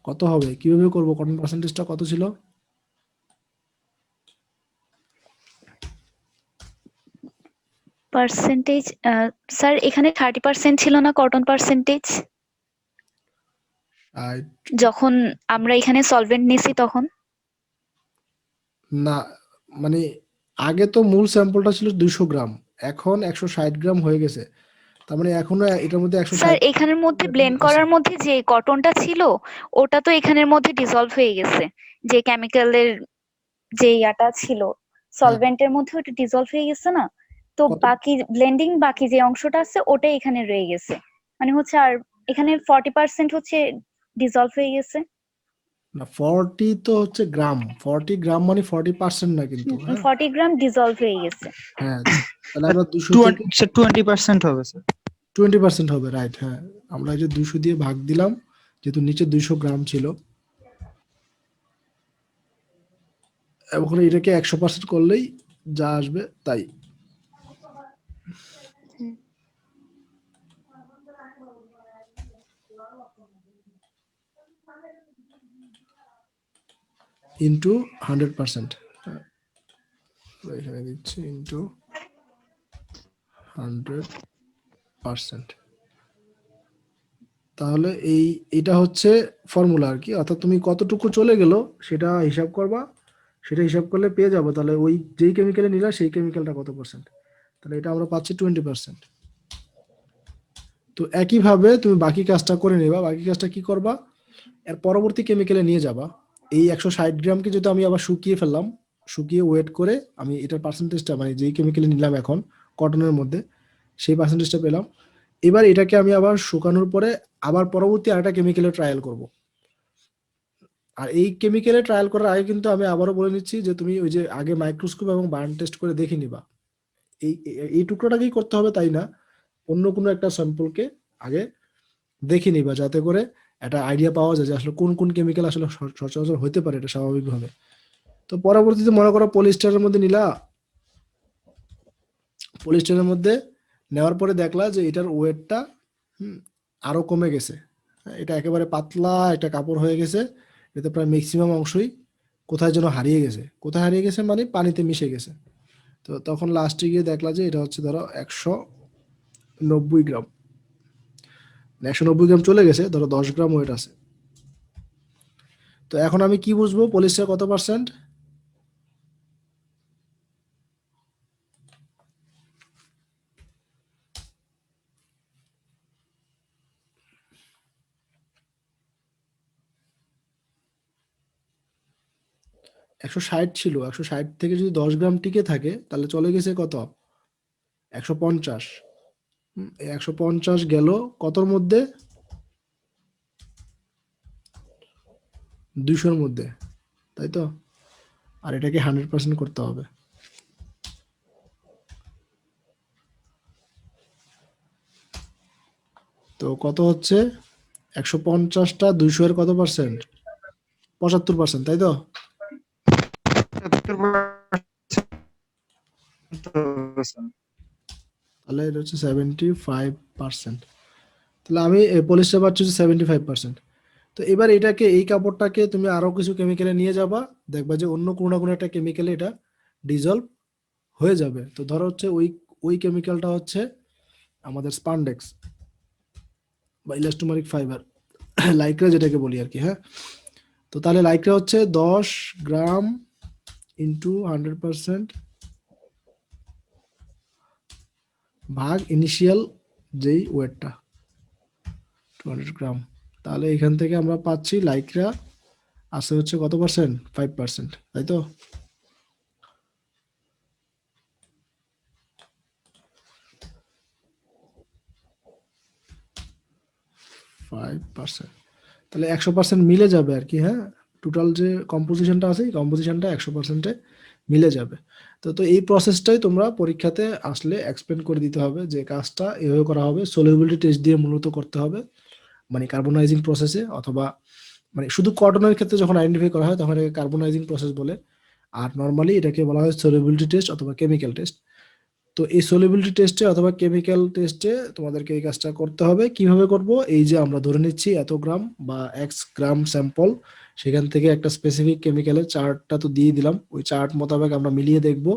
কত হবে, কিভাবে করব, কটন পার্সেন্টেজটা কত ছিল? পার্সেন্টেজ স্যার এখানে 30% ছিল না কটন পার্সেন্টেজ আর যখন আমরা এখানে সলভেন্ট নিছি তখন? না, মানে আগে তো মূল স্যাম্পলটা ছিল 200 গ্রাম, এখন 160 গ্রাম হয়ে গেছে। তার মানে এখনো এটার মধ্যে স্যার 160 এখানের মধ্যে ব্লেন্ড করার মধ্যে যে কটনটা ছিল ওটা তো এখানের মধ্যে ডিসলভ হয়ে গেছে, যে কেমিক্যালের যে ইয়াটা ছিল হ্যাঁ, সলভেন্টের মধ্যে ওটা ডিসলভ হয়ে গেছে না, তো কত বাকি ব্লেন্ডিং বাকি যে অংশটা আছে ওটাই এখানে রয়ে গেছে, মানে হচ্ছে আর এখানে 40% হচ্ছে ডিসলভ হয়ে গেছে। না, 40 তো হচ্ছে গ্রাম, 40 গ্রাম মানে 40% না কিন্তু, হ্যাঁ। 40 গ্রাম ডিসলভ হয়ে গেছে। হ্যাঁ, তাহলে আমরা 200 থেকে 20% হবে স্যার। 20% হবে, রাইট। হ্যাঁ, আমরা এই যে 200 দিয়ে ভাগ দিলাম, যেহেতু নিচে 200 গ্রাম ছিল, এখন এটাকে 100% করলেই যা আসবে তাই। ইন্টু 100%, এখানে দিচ্ছি ইন্টু 100%। তাহলে এটা হচ্ছে ফর্মুলা আর কি, অর্থাৎ তুমি কতটুকু চলে গেল সেটা হিসাব করবা, সেটা হিসাব করলে পেয়ে যাবো তাহলে ওই যেই কেমিক্যালে নিলা সেই কেমিক্যালটা কত পার্সেন্ট। তাহলে এটা আমরা পাচ্ছি 20%। তো একইভাবে তুমি বাকি কাজটা করে নেবা। বাকি কাজটা কি করবা, এর পরবর্তী কেমিক্যালে নিয়ে যাবা। এই 160 গ্রামকে যদি আমি আবার শুকিয়ে ফেললাম, শুকিয়ে ওয়েট করে আমি এটার পার্সেন্টেজটা, মানে যেই কেমিক্যালে নিলাম এখন কটনের মধ্যে, সেই পার্সেন্টেজটা পেলাম। এবার এটাকে আমি আবার শুকানোর পরে আবার পরবর্তী আরেকটা কেমিক্যালে ট্রায়াল করব। আর এই কেমিক্যালে ট্রায়াল করার আগে কিন্তু আমি আবারও বলে নিচ্ছি যে তুমি ওই যে আগে মাইক্রোস্কোপ এবং বার্ন টেস্ট করে দেখে নিবা। এই এই টুকরোটাকেই করতে হবে তাই না, অন্য কোনো একটা স্যাম্পলকে আগে দেখে নিবা, যাতে করে একটা আইডিয়া পাওয়া যায় যে আসলে কোন কোন কেমিক্যাল আসলে সচরাচর হতে পারে এটা স্বাভাবিকভাবে। তো পরবর্তীতে মনে করো পলিস্টারের মধ্যে নিলা, পলিস্টারের মধ্যে নেওয়ার পরে দেখলা যে এটার ওয়েটটা আরো কমে গেছে। এটা একেবারে পাতলা একটা কাপড় হয়ে গেছে, এতে প্রায় ম্যাক্সিমাম অংশই কোথায় যেন হারিয়ে গেছে। কোথায় হারিয়ে গেছে মানে পানিতে মিশে গেছে। তো তখন লাস্টে গিয়ে দেখলা যে এটা হচ্ছে ধরো 190 গ্রাম, 190 গ্রাম চলে গেছে, ধরো 10 গ্রাম ওয়েট আছে। তো এখন আমি কি বুঝবো পলিস্টার কত পার্সেন্ট? একশো ষাট ছিল, 160 থেকে যদি 10 গ্রাম টিকে থাকে তাহলে চলে গেছে কত, 150। 150 গেল কতর মধ্যে, 200-র মধ্যে, তাই তো। আর এটাকে 100% করতে হবে। তো কত হচ্ছে, 150টা 200 এর কত পার্সেন্ট, 75%, তাই তো। 75% তাহলে এটা হচ্ছে 75%। তাহলে আমি পলিশটা পাচ্ছি হচ্ছে 75%। তো এবার এটাকে, এই কাপড়টাকে তুমি আরো কিছু কেমিক্যালে নিয়ে যাবা, দেখবা যে অন্য কোনো না কোনো একটা কেমিক্যালে এটা ডিজলভ হয়ে যাবে। তো ধরো হচ্ছে ওই ওই কেমিক্যালটা হচ্ছে আমাদের স্পান্ডেক্স বা ইলাস্টোমারিক ফাইবার, লাইক্রা যেটাকে বলি আর কি। হ্যাঁ, তো তাহলে লাইক্রা হচ্ছে 10 গ্রাম ইন্টু 100% ভাগ ইনিশিয়াল যেই ওয়েটটা 200 গ্রাম। তাহলে এখান থেকে আমরা পাচ্ছি লাইক্রা আছে হচ্ছে কত পার্সেন্ট, 5%, তাই তো? তাহলে 100% মিলে যাবে আর কি। হ্যাঁ, টোটাল যে কম্পোজিশনটা আছে এই কম্পোজিশনটা 100%-এ মিলে যাবে। তো তো এই প্রসেসটাই তোমরা পরীক্ষাতে আসলে এক্সপ্লেন করে দিতে হবে যে কাজটা এভাবে করা হবে, সলিউবিলিটি টেস্ট দিয়ে মূলত করতে হবে, মানে কার্বনাইজিং প্রসেসে, অথবা মানে শুধু কটনের ক্ষেত্রে যখন আইডেন্টিফাই করা হয় তখন এটাকে কার্বনাইজিং প্রসেস বলে, আর নর্মালি এটাকে বলা হয় সলিউবিলিটি টেস্ট অথবা কেমিক্যাল টেস্ট। তো এই সলিউবিলিটি টেস্টে অথবা কেমিক্যাল টেস্টে তোমাদেরকে এই কাজটা করতে হবে। কিভাবে করব, এই যে আমরা ধরে নিচ্ছি এত গ্রাম বা এক্স গ্রাম স্যাম্পল, সেখান থেকে একটা স্পেসিফিক কেমিক্যালের চার্টটা তো দিয়ে দিলাম, ওই চার্ট মোতাবেক আমরা মিলিয়ে দেখব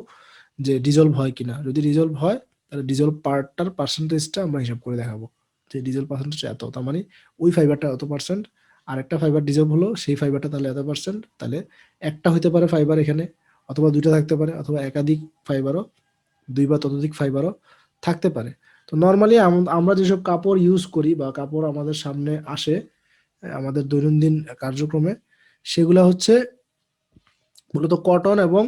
যে ডিজলভ হয় কিনা। যদি ডিজলভ হয় তাহলে ডিজলভ পার্টটার পার্সেন্টেজটা আমরা হিসাব করে দেখাবো যে ডিজলভ পার্সেন্টেজ এত, তার মানে ওই ফাইবারটা এত পার্সেন্ট, আর একটা ফাইবার ডিজলভ হলো সেই ফাইবারটা তাহলে এত পার্সেন্ট। তাহলে একটা হইতে পারে ফাইবার এখানে, অথবা দুইটা থাকতে পারে, অথবা একাধিক ফাইবারও, দুই বা ততোধিক ফাইবারও থাকতে পারে। তো নর্মালি আমরা যেসব কাপড় ইউজ করি বা কাপড় আমাদের সামনে আসে আমাদের দৈনন্দিন কার্যক্রমে, সেগুলা হচ্ছে মূলত কটন এবং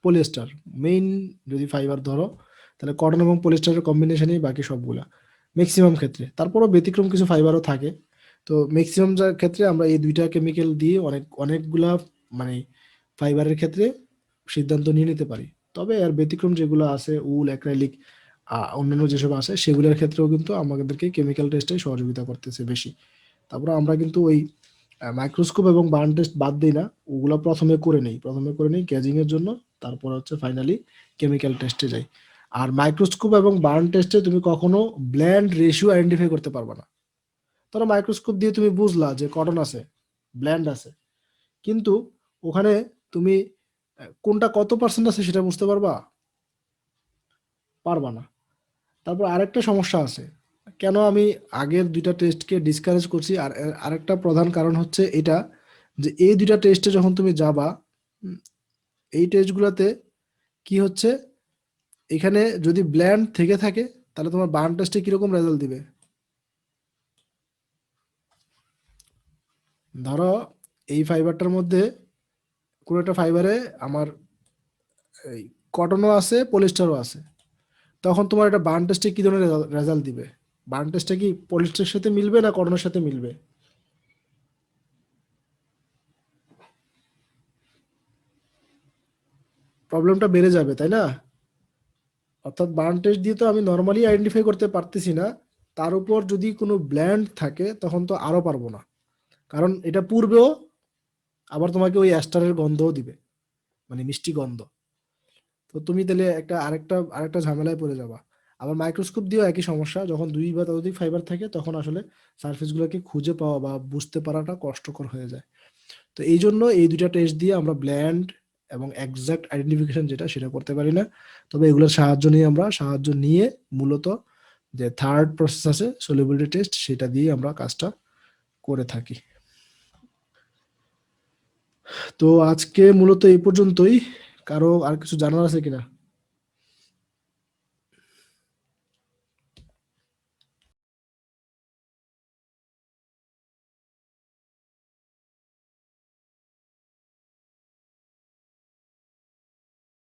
পলিয়েস্টার। মেইন যদি ফাইবার ধরো তাহলে কটন এবং পলিয়েস্টারের কম্বিনেশনই বাকি সবগুলা ম্যাক্সিমাম ক্ষেত্রে। তারপরও ব্যতিক্রম কিছু ফাইবারও থাকে। তো ম্যাক্সিমাম ক্ষেত্রে আমরা এই দুইটা কেমিক্যাল দিয়ে অনেকগুলা মানে ফাইবারের ক্ষেত্রে সিদ্ধান্ত নিয়ে নিতে পারি। তবে আর ব্যতিক্রম যেগুলো আছে, উল, অ্যাক্রাইলিক, অন্যান্য যেসব আছে সেগুলোর ক্ষেত্রেও কিন্তু আমাদেরকে কেমিক্যাল টেস্টে সহযোগিতা করতেছে বেশি। তারপরে আমরা কিন্তু ওই মাইক্রোস্কোপ এবং বার্ন টেস্ট বাদ দিই না, ওগুলো প্রথমে করে নেই গ্যাজিং এর জন্য, তারপর হচ্ছে ফাইনালি কেমিক্যাল টেস্টে যাই। আর মাইক্রোস্কোপ এবং বার্ন টেস্টে তুমি কখনো ব্ল্যান্ড রেশিও আইডেন্টিফাই করতে পারবে না। ধরো মাইক্রোস্কোপ দিয়ে তুমি বুঝলা যে কটন আছে, ব্ল্যান্ড আছে, কিন্তু ওখানে তুমি কোনটা কত পার্সেন্ট আছে সেটা বুঝতে পারবা না। তারপর আরেকটা সমস্যা আছে, কেন আমি আগের দুইটা টেস্টকে ডিসকারেজ করছি, আর আরেকটা প্রধান কারণ হচ্ছে এটা যে এই দুইটা টেস্টে যখন তুমি যাবা, উম, এই টেস্টগুলোতে কি হচ্ছে, এখানে যদি ব্ল্যান্ড থেকে থাকে তাহলে তোমার বার্ন টেস্টে কিরকম রেজাল্ট দিবে। ধরো এই ফাইবারটার মধ্যে কোনো একটা ফাইবারে আমার এই কটনও আছে, পলিস্টারও আছে, তখন তোমার একটা বার্ন টেস্টে কি ধরনের রেজাল্ট দিবে? বার্ন টেস্টে কি পলিস্টারের সাথে মিলবে না কটনের সাথে মিলবে? প্রবলেমটা বেড়ে যাবে, তাই না? অর্থাৎ বার্ন টেস্ট দিয়ে তো আমি নর্মালি আইডেন্টিফাই করতে পারতেছি না, তার উপর যদি কোনো ব্ল্যান্ড থাকে তখন তো আরো পারবো না, কারণ এটা পূর্বেও আবার তোমাকে ওই অ্যাস্টারের গন্ধও দিবে, মানে মিষ্টি গন্ধ। তো তুমি তাহলে আরেকটা ঝামেলায় পড়ে যাবা। আবার মাইক্রোস্কোপ দিয়েও একই সমস্যা, যখন দুই বা ততোধিক ফাইবার থাকে তখন আসলে সারফেসগুলোকে খুঁজে পাওয়া বা বুঝতে পারাটা কষ্টকর হয়ে যায়। তো এই জন্য এই দুইটা টেস্ট দিয়ে আমরা ব্ল্যান্ড এবং এক্সাক্ট আইডেন্টিফিকেশন যেটা সেটা করতে পারি না। তবে এগুলোর সাহায্য নিয়ে মূলত যে থার্ড প্রসেস আছে সলিউবিলিটি টেস্ট, সেটা দিয়ে আমরা কাজটা করে থাকি। তো আজকে মূলত এই পর্যন্তই। কারো আর কিছু জানার আছে কিনা?